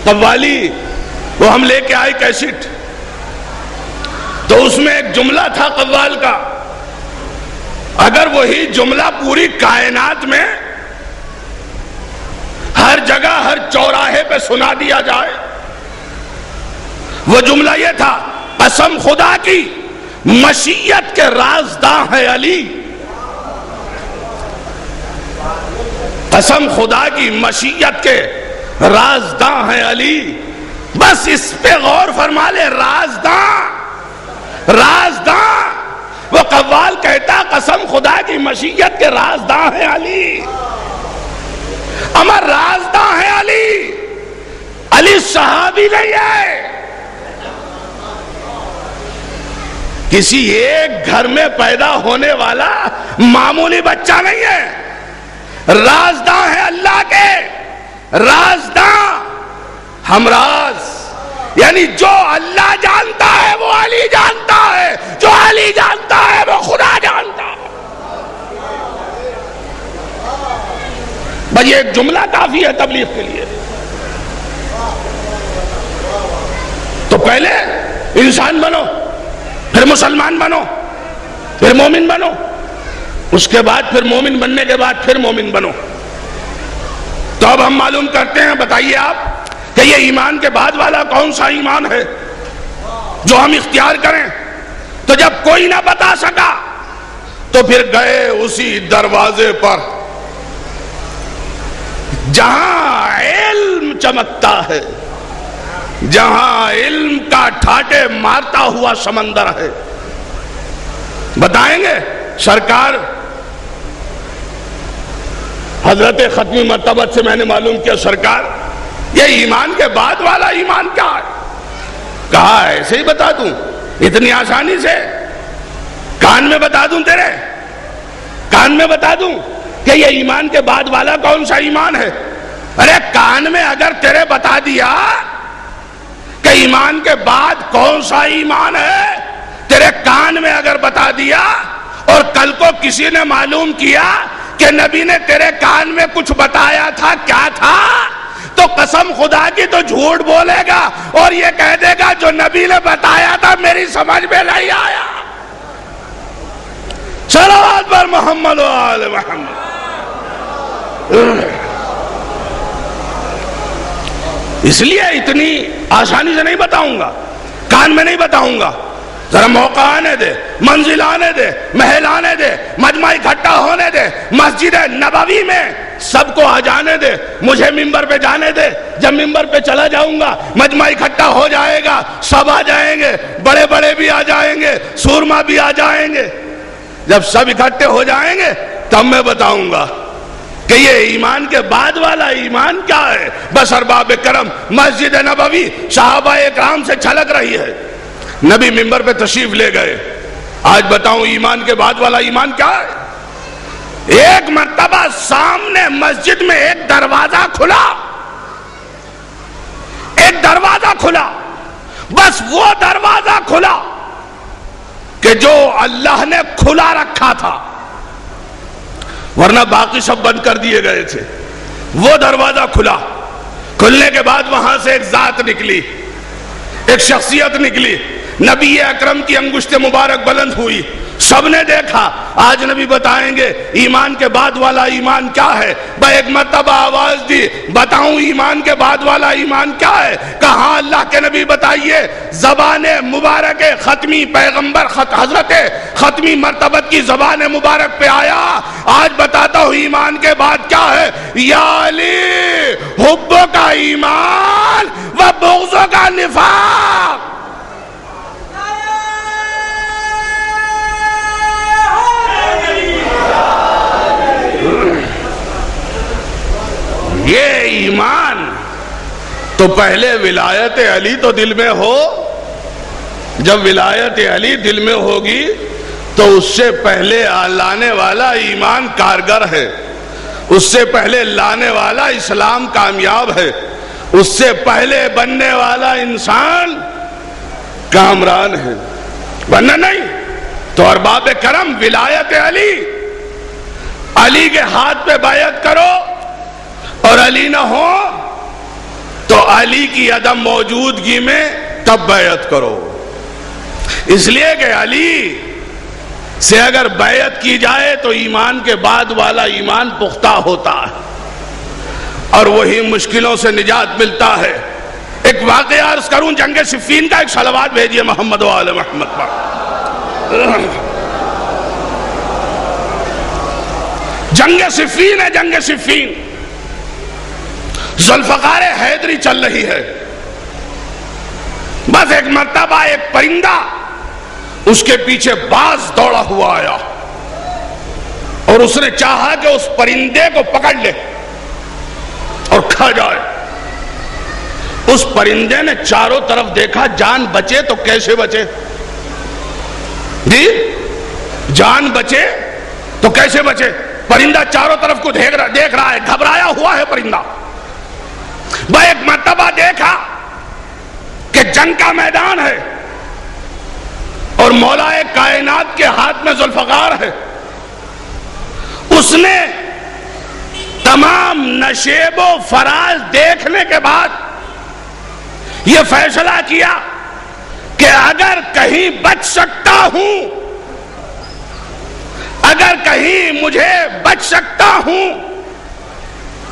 قوالی، وہ ہم لے کے آئے کیسٹ، تو اس میں ایک جملہ تھا قوال کا، اگر وہی جملہ پوری کائنات میں ہر جگہ ہر چوراہے پہ سنا دیا جائے، وہ جملہ یہ تھا، قسم خدا کی مشیت کے رازداں ہے علی، قسم خدا کی مشیت کے رازداں ہے علی۔ بس اس پہ غور فرما لے، رازداں، رازداں۔ وہ قوال کہتا قسم خدا کی مشیت کے رازداں ہے علی، امر رازداں ہے علی۔ علی صحابی نہیں ہے، کسی ایک گھر میں پیدا ہونے والا معمولی بچہ نہیں ہے، رازداں ہے اللہ کے، رازداں، ہمراز، یعنی جو اللہ جانتا ہے وہ علی جانتا ہے، جو علی جانتا ہے وہ خدا جانتا ہے۔ بس یہ ایک جملہ کافی ہے تبلیغ کے لیے۔ تو پہلے انسان بنو، پھر مسلمان بنو، پھر مومن بنو، اس کے بعد پھر مومن بننے کے بعد پھر مومن بنو۔ تو اب ہم معلوم کرتے ہیں، بتائیے آپ کہ یہ ایمان کے بعد والا کون سا ایمان ہے جو ہم اختیار کریں؟ تو جب کوئی نہ بتا سکا تو پھر گئے اسی دروازے پر جہاں علم چمکتا ہے، جہاں علم کا ٹھاٹے مارتا ہوا سمندر ہے۔ بتائیں گے سرکار، حضرت ختمی مرتبت سے میں نے معلوم کیا، سرکار یہ ایمان کے بعد والا ایمان کیا ہے؟ کہا ایسے ہی بتا دوں اتنی آسانی سے؟ کان میں بتا دوں، تیرے کان میں بتا دوں کہ یہ ایمان کے بعد والا کون سا ایمان ہے؟ ارے کان میں اگر تیرے بتا دیا کہ ایمان کے بعد کون سا ایمان ہے، تیرے کان میں اگر بتا دیا، اور کل کو کسی نے معلوم کیا کہ نبی نے تیرے کان میں کچھ بتایا تھا، کیا تھا؟ تو قسم خدا کی تو جھوٹ بولے گا اور یہ کہہ دے گا جو نبی نے بتایا تھا میری سمجھ میں نہیں آیا۔ صلوات بر محمد و آل محمد۔ اس لیے اتنی آسانی سے نہیں بتاؤں گا، کان میں نہیں بتاؤں گا، ذرا موقع آنے دے، منزل آنے دے، محل آنے دے، مجمع اکٹھا ہونے دے، مسجد نبوی میں سب کو آ جانے دے، مجھے ممبر پہ جانے دے، جب ممبر پہ چلا جاؤں گا مجمع اکٹھا ہو جائے گا، سب آ جائیں گے، بڑے بڑے بھی آ جائیں گے، سورما بھی آ جائیں گے، جب سب اکٹھے ہو جائیں گے تب میں بتاؤں گا کہ یہ ایمان کے بعد والا ایمان کیا ہے۔ بس ارباب کرم، مسجد نبوی صحابہ اکرام سے چھلک رہی ہے، نبی ممبر پہ تشریف لے گئے، آج بتاؤں ایمان کے بعد والا ایمان کیا ہے۔ ایک مرتبہ سامنے مسجد میں ایک دروازہ کھلا، ایک دروازہ کھلا، بس وہ دروازہ کھلا کہ جو اللہ نے کھلا رکھا تھا، ورنہ باقی سب بند کر دیے گئے تھے۔ وہ دروازہ کھلا، کھلنے کے بعد وہاں سے ایک ذات نکلی، ایک شخصیت نکلی، نبی اکرم کی انگشت مبارک بلند ہوئی، سب نے دیکھا۔ آج نبی بتائیں گے ایمان کے بعد والا ایمان کیا ہے۔ بھائی ایک مرتبہ آواز دی، بتاؤں ایمان کے بعد والا ایمان کیا ہے؟ کہاں اللہ کے نبی بتائیے، زبان مبارک ختمی پیغمبر حضرت ختمی مرتبت کی زبان مبارک پہ آیا۔ آج بتاتا ہوں ایمان کے بعد کیا ہے۔ یا علی حبوں کا ایمان و بغضوں کا نفاق۔ یہ ایمان تو پہلے ولایت علی تو دل میں ہو، جب ولایت علی دل میں ہوگی تو اس سے پہلے لانے والا ایمان کارگر ہے، اس سے پہلے لانے والا اسلام کامیاب ہے، اس سے پہلے بننے والا انسان کامران ہے، ورنہ نہیں تو ارباب کرم ولایت علی، علی کے ہاتھ پہ بیعت کرو، اور علی نہ ہو تو علی کی عدم موجودگی میں تب بیعت کرو۔ اس لیے کہ علی سے اگر بیعت کی جائے تو ایمان کے بعد والا ایمان پختہ ہوتا ہے اور وہی مشکلوں سے نجات ملتا ہے۔ ایک واقعہ عرض کروں، جنگ صفین کا، ایک صلوات بھیجیے محمد و آل محمد پر۔ جنگ صفین ہے، جنگ صفین، ذوالفقار حیدری چل رہی ہے۔ بس ایک مرتبہ ایک پرندہ، اس کے پیچھے باز دوڑا ہوا آیا اور اس نے چاہا کہ اس پرندے کو پکڑ لے اور کھا جائے۔ اس پرندے نے چاروں طرف دیکھا، جان بچے تو کیسے بچے؟ جی جان بچے تو کیسے بچے؟ پرندہ چاروں طرف کو دیکھ رہا ہے، گھبرایا ہوا ہے پرندہ۔ وہ ایک مرتبہ دیکھا کہ جنگ کا میدان ہے اور مولا کائنات کے ہاتھ میں ذوالفقار ہے۔ اس نے تمام نشیب و فراز دیکھنے کے بعد یہ فیصلہ کیا کہ اگر کہیں بچ سکتا ہوں، اگر کہیں مجھے بچ سکتا ہوں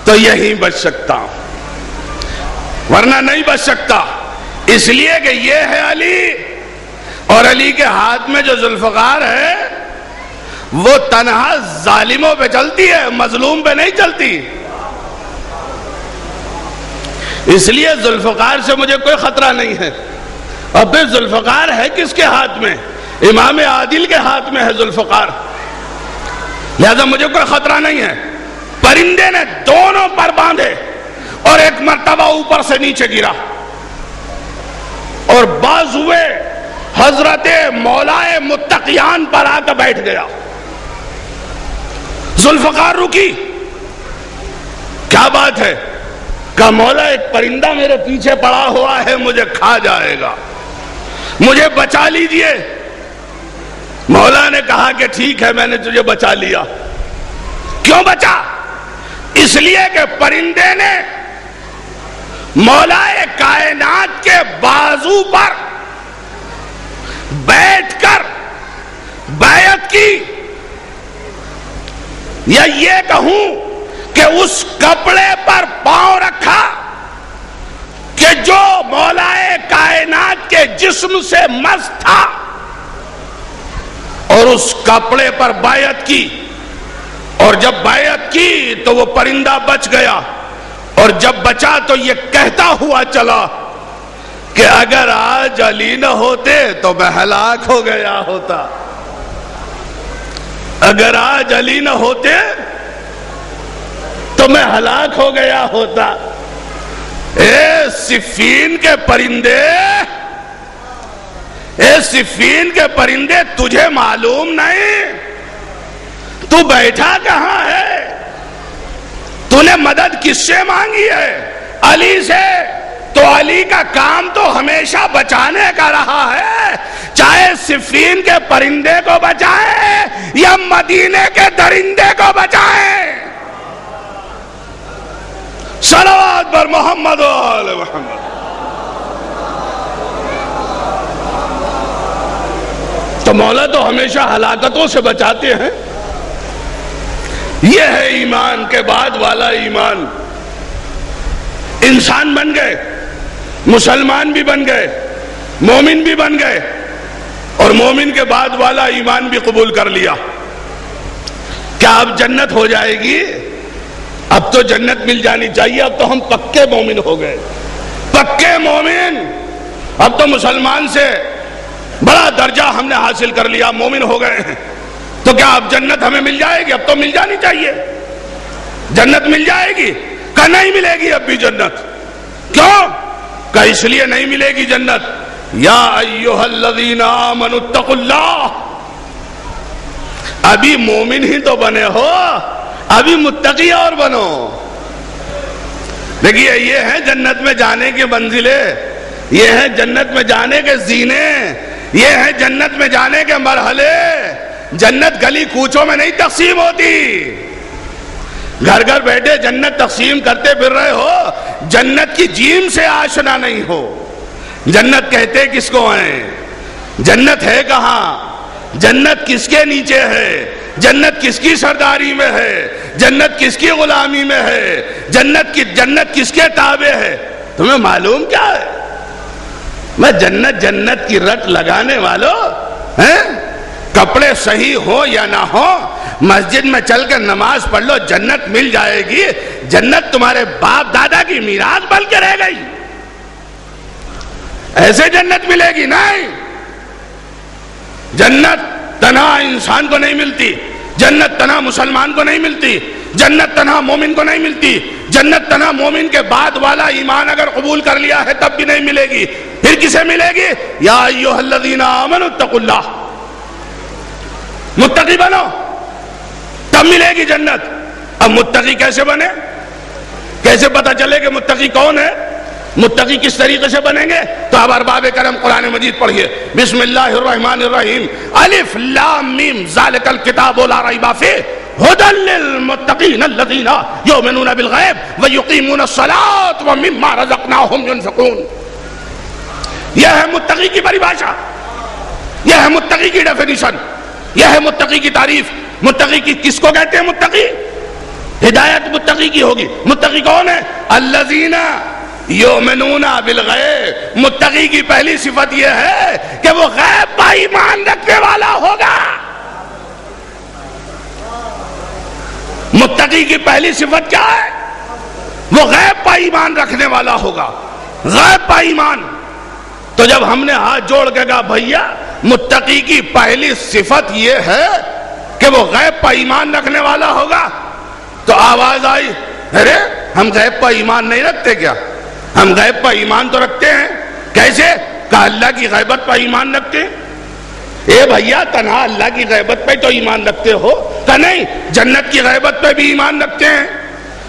تو یہیں بچ سکتا ہوں، ورنہ نہیں بچ سکتا۔ اس لیے کہ یہ ہے علی، اور علی کے ہاتھ میں جو ذوالفقار ہے وہ تنہا ظالموں پہ چلتی ہے، مظلوم پہ نہیں چلتی۔ اس لیے ذوالفقار سے مجھے کوئی خطرہ نہیں ہے۔ اور پھر ذوالفقار ہے کس کے ہاتھ میں؟ امام عادل کے ہاتھ میں ہے ذوالفقار، لہذا مجھے کوئی خطرہ نہیں ہے۔ پرندے نے دونوں پر باندھے اور ایک مرتبہ اوپر سے نیچے گرا اور بازوئے حضرت مولائے متقیان پر آ کر بیٹھ گیا۔ ذوالفقار رکی، کیا بات ہے؟ کہا مولا ایک پرندہ میرے پیچھے پڑا ہوا ہے، مجھے کھا جائے گا، مجھے بچا لیجئے۔ مولا نے کہا کہ ٹھیک ہے، میں نے تجھے بچا لیا۔ کیوں بچا؟ اس لیے کہ پرندے نے مولا کائنات کے بازو پر بیٹھ کر بیعت کی، یا یہ کہوں کہ اس کپڑے پر پاؤں رکھا کہ جو مولا کائنات کے جسم سے مس تھا، اور اس کپڑے پر بیعت کی، اور جب بیعت کی تو وہ پرندہ بچ گیا، اور جب بچا تو یہ کہتا ہوا چلا کہ اگر آج علی نہ ہوتے تو میں ہلاک ہو گیا ہوتا، اگر آج علی نہ ہوتے تو میں ہلاک ہو گیا ہوتا۔ اے صفین کے پرندے، اے صفین کے پرندے، تجھے معلوم نہیں تو بیٹھا کہاں ہے؟ تو نے مدد کس سے مانگی ہے؟ علی سے۔ تو علی کا کام تو ہمیشہ بچانے کا رہا ہے، چاہے صفین کے پرندے کو بچائے یا مدینے کے درندے کو بچائے۔ صلوات بر محمد و آل محمد۔ تو مولا تو ہمیشہ ہلاکتوں سے بچاتے ہیں۔ یہ ہے ایمان کے بعد والا ایمان۔ انسان بن گئے، مسلمان بھی بن گئے، مومن بھی بن گئے، اور مومن کے بعد والا ایمان بھی قبول کر لیا۔ کیا اب جنت ہو جائے گی؟ اب تو جنت مل جانی چاہیے، اب تو ہم پکے مومن ہو گئے، پکے مومن۔ اب تو مسلمان سے بڑا درجہ ہم نے حاصل کر لیا، مومن ہو گئے ہیں۔ تو کیا اب جنت ہمیں مل جائے گی؟ اب تو مل جانی چاہیے، جنت مل جائے گی۔ کہ نہیں ملے گی اب بھی جنت؟ کیوں؟ کہ اس لیے نہیں ملے گی جنت، یا ایھا الذین آمنوا اتقوا اللہ۔ ابھی مومن ہی تو بنے ہو، ابھی متقی اور بنو۔ دیکھیے، یہ ہے جنت میں جانے کی منزلیں، یہ ہے جنت میں جانے کے زینے، یہ ہے جنت میں جانے کے مرحلے۔ جنت گلی کوچوں میں نہیں تقسیم ہوتی، گھر گھر بیٹھے جنت تقسیم کرتے پھر رہے ہو، جنت کی جیم سے آشنا نہیں ہو۔ جنت کہتے کس کو ہیں؟ جنت ہے کہاں؟ جنت کس کے نیچے ہے؟ جنت کس کی سرداری میں ہے؟ جنت کس کی غلامی میں ہے؟ جنت کس کے تابع ہے؟ تمہیں معلوم کیا ہے؟ میں جنت کی رٹ لگانے والوں ہیں؟ کپڑے صحیح ہو یا نہ ہو، مسجد میں چل کے نماز پڑھ لو، جنت مل جائے گی۔ جنت تمہارے باپ دادا کی میراث بن کے رہ گئی، ایسے جنت ملے گی نہیں۔ جنت تنہا انسان کو نہیں ملتی، جنت تنہا مسلمان کو نہیں ملتی، جنت تنہا مومن کو نہیں ملتی، جنت تنہا مومن کے بعد والا ایمان اگر قبول کر لیا ہے تب بھی نہیں ملے گی۔ پھر کسے ملے گی؟ یا ایھا الذین آمنوا اتقوا اللہ۔ متقی بنو تب ملے گی جنت۔ اب متقی کیسے بنے؟ کیسے پتا چلے کہ متقی کون ہے؟ متقی کس طریقے سے بنیں گے؟ تو اب ارباب کرم قرآن مجید پڑھیے۔ بسم اللہ الرحمن الرحیم، الف لام میم ذالک الکتاب لا ریب فیہ ھدی للمتقین الذین یؤمنون بالغیب ویقیمون الصلاۃ ومما رزقناہم ینفقون۔ یہ ہے متقی کی پریبھاشا، یہ ہے متقی کی ڈیفینیشن، یہ ہے متقی کی تعریف۔ متقی کی کس کو کہتے ہیں؟ متقی ہدایت متقی کی ہوگی۔ متقی کون ہے؟ الذین یؤمنون بالغیب۔ متقی کی پہلی صفت یہ ہے کہ وہ غیب پر ایمان رکھنے والا ہوگا۔ متقی کی پہلی صفت کیا ہے؟ وہ غیب پر ایمان رکھنے والا ہوگا، غیب پر ایمان۔ تو جب ہم نے ہاتھ جوڑ کے کہا بھیا متقی کی پہلی صفت یہ ہے کہ وہ غیب پر ایمان رکھنے والا ہوگا، تو آواز آئی، ارے ہم غیب پر ایمان نہیں رکھتے کیا؟ ہم غیب پر ایمان تو رکھتے ہیں۔ کیسے؟ کہ اللہ کی غیبت پر ایمان رکھتے ہیں۔ اے بھیا تنہا اللہ کی غیبت پہ تو ایمان رکھتے ہو؟ کہ نہیں، جنت کی غیبت پہ بھی ایمان رکھتے ہیں۔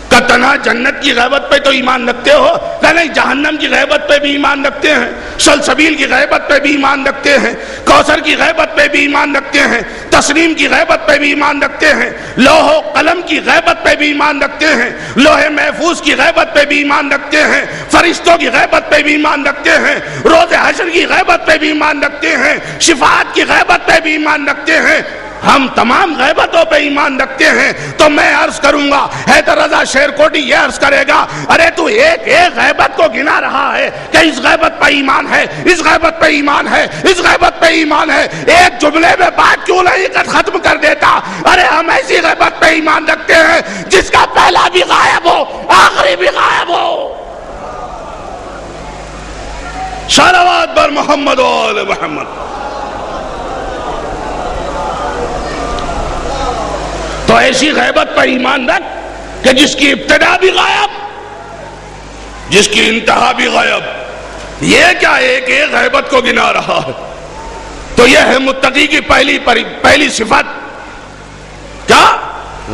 کہ تنہا جنت کی غیبت پہ تو ایمان رکھتے ہو؟ کہ نہیں، جہنم کی غیبت پہ بھی ایمان رکھتے ہیں، سلسبیل کی غیبت پہ بھی ایمان رکھتے ہیں، کوثر کی غیبت پہ بھی ایمان رکھتے ہیں، تسنیم کی غیبت پہ بھی ایمان رکھتے ہیں، لوح و قلم کی غیبت پہ بھی ایمان رکھتے ہیں، لوح محفوظ کی غیبت پہ بھی ایمان رکھتے ہیں، فرشتوں کی غیبت پہ بھی ایمان رکھتے ہیں، روز حشر کی غیبت پہ بھی ایمان رکھتے ہیں، شفاعت کی غیبت پہ بھی ایمان رکھتے ہیں۔ ہم تمام غیبتوں پہ ایمان رکھتے ہیں۔ تو میں عرض کروں گا، حیدر رضا شیر کوٹی یہ عرض کرے گا، ارے تو ایک ایک غیبت کو گنا رہا ہے کہ اس غیبت پہ ایمان ہے، اس غیبت پہ ایمان ہے، اس غیبت پہ ایمان ہے، ایک جملے میں بات کیوں نہیں ختم کر دیتا؟ ارے ہم ایسی غیبت پہ ایمان رکھتے ہیں جس کا پہلا بھی غائب ہو آخری بھی غائب ہو. صلوات بر محمد و آل محمد. تو ایسی غیبت پر ایمان رکھ کہ جس کی ابتدا بھی غائب جس کی انتہا بھی غائب. یہ کیا ایک ایک غیبت کو گنا رہا ہے. تو یہ ہے متقی کی پہلی صفت. کیا؟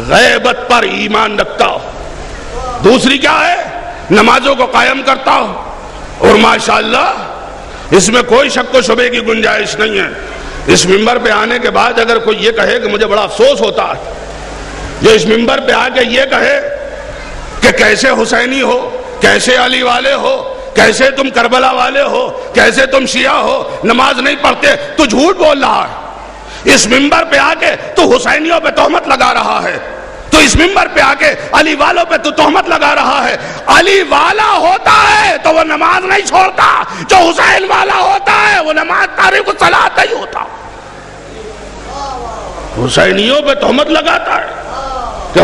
غیبت پر ایمان رکھتا ہو. دوسری کیا ہے؟ نمازوں کو قائم کرتا ہو. اور ماشاءاللہ اس میں کوئی شک و شبے کی گنجائش نہیں ہے. اس منبر پہ آنے کے بعد اگر کوئی یہ کہے کہ مجھے بڑا افسوس ہوتا ہے, جو اس منبر پہ آ کے یہ کہے کہ کیسے حسینی ہو, کیسے علی والے ہو, کیسے تم کربلا والے ہو, کیسے تم شیعہ ہو, نماز نہیں پڑھتے, تو جھوٹ بول رہا ہے. اس منبر پہ آ کے تو حسینیوں پہ تہمت لگا رہا ہے. تو اس منبر پہ آ کے علی والوں پہ تو تہمت لگا رہا ہے. علی والا ہوتا ہے تو وہ نماز نہیں چھوڑتا. جو حسین والا ہوتا ہے وہ نماز تاریخ الصلاۃ نہیں ہوتا. حسینیوں پہ تہمت لگاتا ہے کہ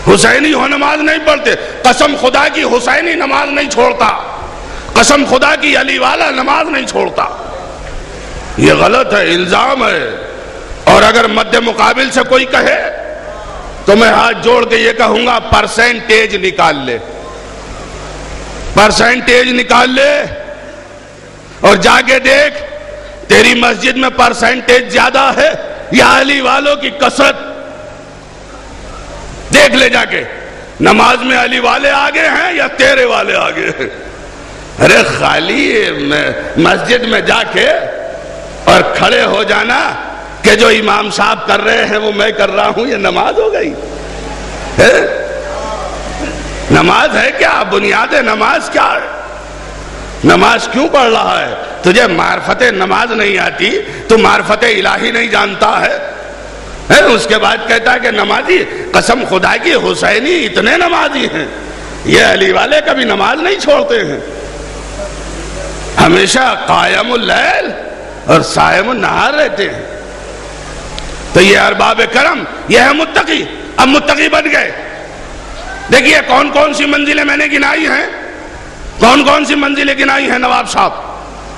حسینی ہو نماز نہیں پڑھتے. قسم خدا کی حسینی نماز نہیں چھوڑتا. قسم خدا کی علی والا نماز نہیں چھوڑتا. یہ غلط ہے, الزام ہے. اور اگر مد مقابل سے کوئی کہے تو میں ہاتھ جوڑ کے یہ کہوں گا پرسنٹیج نکال لے, پرسنٹیج نکال لے اور جا کے دیکھ تیری مسجد میں پرسنٹیج زیادہ ہے یا علی والوں کی کثرت. دیکھ لے جا کے نماز میں علی والے آگے ہیں یا تیرے والے آگے ہیں. ارے خالی مسجد میں جا کے اور کھڑے ہو جانا کہ جو امام صاحب کر رہے ہیں وہ میں کر رہا ہوں, یہ نماز ہو گئی؟ نماز ہے کیا؟ بنیاد نماز کیا ہے؟ نماز کیوں پڑھ رہا ہے؟ تجھے معرفت نماز نہیں آتی, تو معرفت الہی نہیں جانتا ہے. اس کے بعد کہتا ہے کہ نمازی, قسم خدا کی حسینی اتنے نمازی ہیں, یہ علی والے کبھی نماز نہیں چھوڑتے ہیں, ہمیشہ قائم اللیل اور صائم النہار رہتے ہیں. تو یہ ارباب کرم, یہ ہے متقی. اب متقی بن گئے. دیکھیے کون کون سی منزلیں میں نے گنائی ہیں, کون کون سی منزلیں گنائی ہیں نواب صاحب,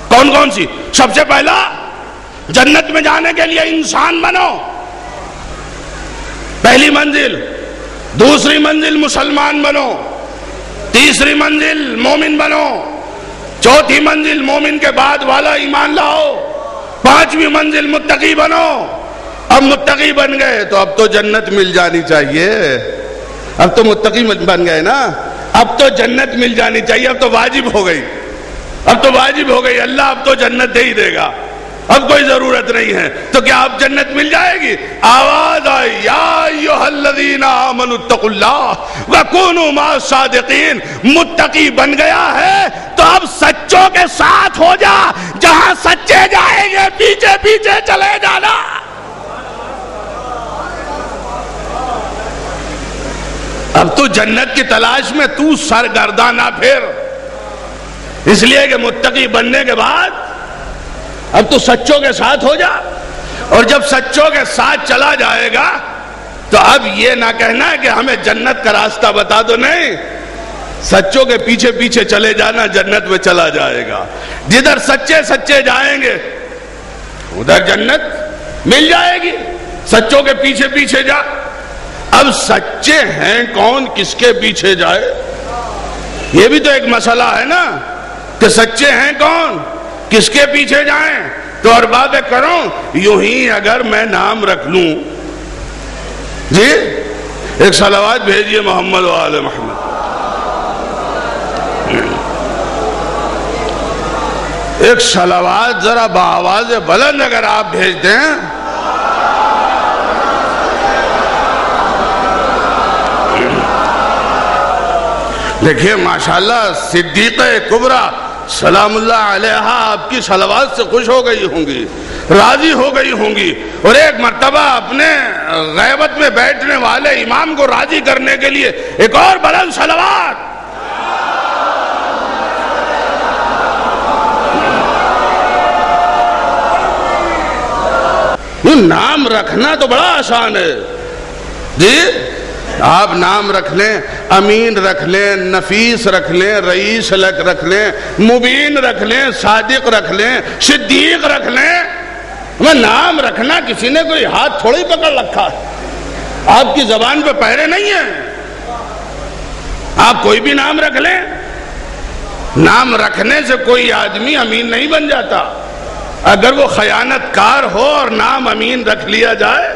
کون کون سی. سب سے پہلا, جنت میں جانے کے لیے انسان بنو, پہلی منزل. دوسری منزل مسلمان بنو. تیسری منزل مومن بنو. چوتھی منزل مومن کے بعد والا ایمان لاؤ. پانچویں منزل متقی بنو. اب متقی بن گئے تو اب تو جنت مل جانی چاہیے. اب تو متقی بن گئے نا, اب تو جنت مل جانی چاہیے. اب تو واجب ہو گئی, اب تو واجب ہو گئی. اللہ اب تو جنت دے ہی دے گا, اب کوئی ضرورت نہیں ہے. تو کیا اب جنت مل جائے گی؟ آواز آئی, یا ایھا الذین آمنوا اتقوا اللہ وکونوا مع الصادقین. متقی بن گیا ہے تو اب سچوں کے ساتھ ہو جا. جہاں سچے جائیں گے پیچھے پیچھے چلے جانا. اب تو جنت کی تلاش میں تو سرگرداں نہ پھر, اس لیے کہ متقی بننے کے بعد اب تو سچوں کے ساتھ ہو جا. اور جب سچوں کے ساتھ چلا جائے گا تو اب یہ نہ کہنا کہ ہمیں جنت کا راستہ بتا دو. نہیں, سچوں کے پیچھے پیچھے چلے جانا, جنت میں چلا جائے گا. جدھر سچے سچے جائیں گے ادھر جنت مل جائے گی. سچوں کے پیچھے پیچھے جا. اب سچے ہیں کون, کس کے پیچھے جائے؟ یہ بھی تو ایک مسئلہ ہے نا کہ سچے ہیں کون, کس کے پیچھے جائیں. تو ارباب کروں, یوں ہی اگر میں نام رکھ لوں, جی ایک صلوات بھیجئے محمد و آل محمد. ایک صلوات ذرا بآواز بلند اگر آپ بھیج دیں. دیکھیے ماشاءاللہ صدیقہ کبریٰ سلام اللہ علیہا آپ کی صلوات سے خوش ہو گئی ہوں گی, راضی ہو گئی ہوں گی. اور ایک مرتبہ اپنے غیبت میں بیٹھنے والے امام کو راضی کرنے کے لیے ایک اور بلند صلوات. یہ نام رکھنا تو بڑا آسان ہے جی, آپ نام رکھ لیں، امین رکھ لیں، نفیس رکھ لیں، رئیس رکھ لیں، مبین رکھ لیں، صادق رکھ لیں، صدیق رکھ لیں، میں نام رکھنا کسی نے کوئی ہاتھ تھوڑی پکڑ رکھا ہے، آپ کی زبان پہ پہرے نہیں ہیں، آپ کوئی بھی نام رکھ لیں۔ نام رکھنے سے کوئی آدمی امین نہیں بن جاتا، اگر وہ خیانت کار ہو اور نام امین رکھ لیا جائے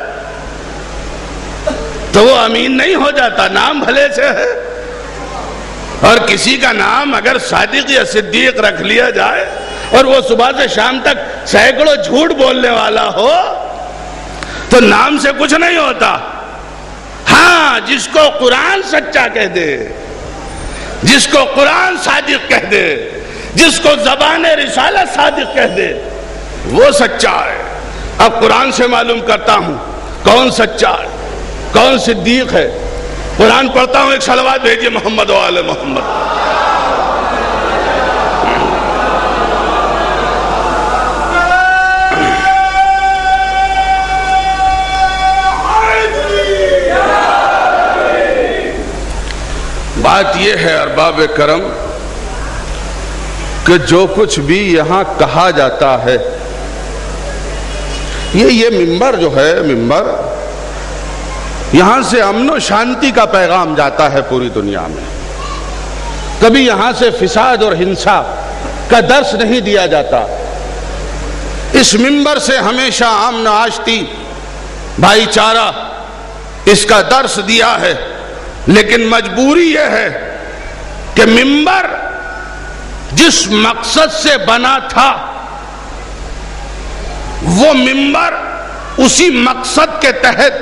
تو وہ امین نہیں ہو جاتا، نام بھلے سے ہے۔ اور کسی کا نام اگر صادق یا صدیق رکھ لیا جائے اور وہ صبح سے شام تک سینکڑوں جھوٹ بولنے والا ہو تو نام سے کچھ نہیں ہوتا۔ ہاں، جس کو قرآن سچا کہہ دے، جس کو قرآن صادق کہہ دے، جس کو زبان رسالت صادق کہہ دے، وہ سچا ہے۔ اب قرآن سے معلوم کرتا ہوں کون سچا ہے، کون صدیق ہے۔ قرآن پڑھتا ہوں، ایک صلوات بھیجیے محمد و آل محمد۔ بات یہ ہے ارباب کرم کہ جو کچھ بھی یہاں کہا جاتا ہے، یہ ممبر جو ہے، ممبر یہاں سے امن و شانتی کا پیغام جاتا ہے پوری دنیا میں۔ کبھی یہاں سے فساد اور ہنسا کا درس نہیں دیا جاتا۔ اس ممبر سے ہمیشہ امن آشتی، بھائی چارہ، اس کا درس دیا ہے۔ لیکن مجبوری یہ ہے کہ ممبر جس مقصد سے بنا تھا وہ ممبر اسی مقصد کے تحت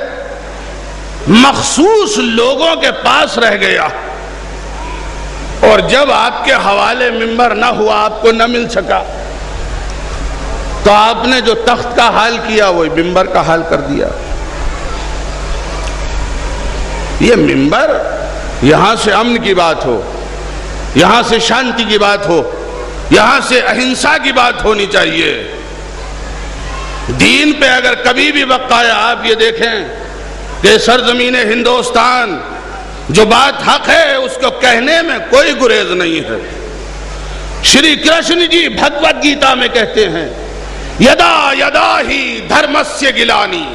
مخصوص لوگوں کے پاس رہ گیا، اور جب آپ کے حوالے ممبر نہ ہوا، آپ کو نہ مل سکا، تو آپ نے جو تخت کا حال کیا وہ ممبر کا حال کر دیا۔ یہ ممبر، یہاں سے امن کی بات ہو، یہاں سے شانتی کی بات ہو، یہاں سے اہنسا کی بات ہونی چاہیے۔ دین پہ اگر کبھی بھی وقت آیا، آپ یہ دیکھیں کہ سرزمین ہندوستان جو بات حق ہے اس کو کہنے میں کوئی گریز نہیں ہے۔ شری کرشن جی بھگوت گیتا میں کہتے ہیں، یدا یدا ہی دھرمسیہ گلانی،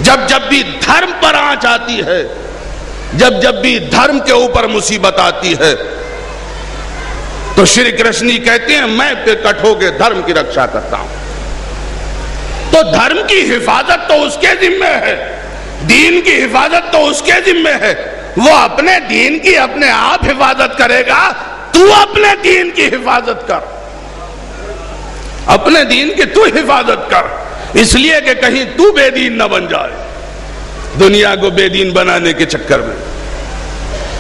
جب جب بھی دھرم پر آنچ آتی ہے، جب جب بھی دھرم کے اوپر مصیبت آتی ہے، تو شری کرشنی کہتے ہیں میں پہ کٹ ہو کے دھرم کی رکشا کرتا ہوں۔ تو دھرم کی حفاظت تو اس کے ذمہ ہے، دین کی حفاظت تو اس کے ذمہ ہے۔ وہ اپنے دین کی اپنے آپ حفاظت کرے گا، تو اپنے دین کی حفاظت کر، اپنے دین کی تو حفاظت کر، اس لیے کہ کہیں تو بے دین نہ بن جائے دنیا کو بے دین بنانے کے چکر میں۔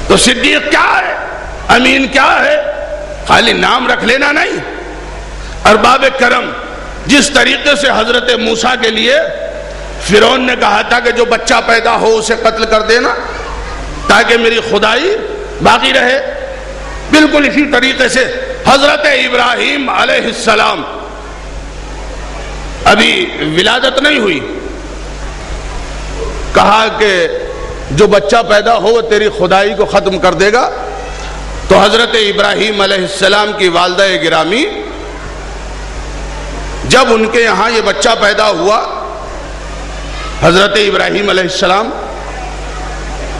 تو صدیق کیا ہے، امین کیا ہے؟ خالی نام رکھ لینا نہیں۔ ارباب کرم، جس طریقے سے حضرت موسیٰ کے لیے فرعون نے کہا تھا کہ جو بچہ پیدا ہو اسے قتل کر دینا تاکہ میری خدائی باقی رہے، بالکل اسی طریقے سے حضرت ابراہیم علیہ السلام، ابھی ولادت نہیں ہوئی، کہا کہ جو بچہ پیدا ہو وہ تیری خدائی کو ختم کر دے گا۔ تو حضرت ابراہیم علیہ السلام کی والدہ گرامی، جب ان کے یہاں یہ بچہ پیدا ہوا حضرت ابراہیم علیہ السلام،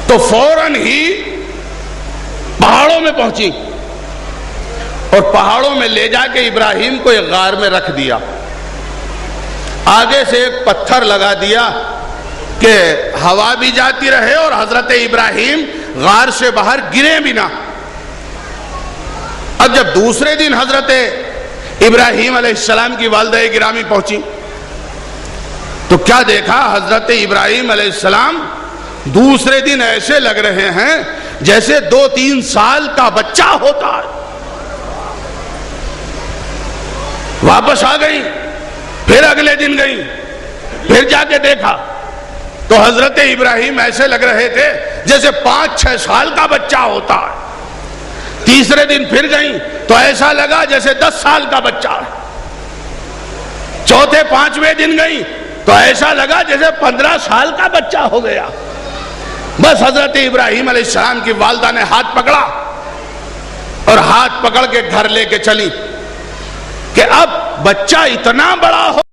تو فوراً ہی پہاڑوں میں پہنچی اور پہاڑوں میں لے جا کے ابراہیم کو ایک غار میں رکھ دیا، آگے سے ایک پتھر لگا دیا کہ ہوا بھی جاتی رہے اور حضرت ابراہیم غار سے باہر گرے بھی نہ۔ اب جب دوسرے دن حضرت ابراہیم علیہ السلام کی والدہ گرامی پہنچی تو کیا دیکھا؟ حضرت ابراہیم علیہ السلام دوسرے دن ایسے لگ رہے ہیں جیسے 2-3 سال کا بچہ ہوتا ہے۔ واپس آ گئی، پھر اگلے دن گئی، پھر جا کے دیکھا تو حضرت ابراہیم ایسے لگ رہے تھے جیسے 5-6 سال کا بچہ ہوتا ہے۔ تیسرے دن پھر گئی تو ایسا لگا جیسے 10 سال کا بچہ ہے۔ چوتھے 5ویں دن گئی تو ایسا لگا جیسے 15 سال کا بچہ ہو گیا۔ بس حضرت ابراہیم علیہ السلام کی والدہ نے ہاتھ پکڑا اور ہاتھ پکڑ کے گھر لے کے چلی کہ اب بچہ اتنا بڑا ہو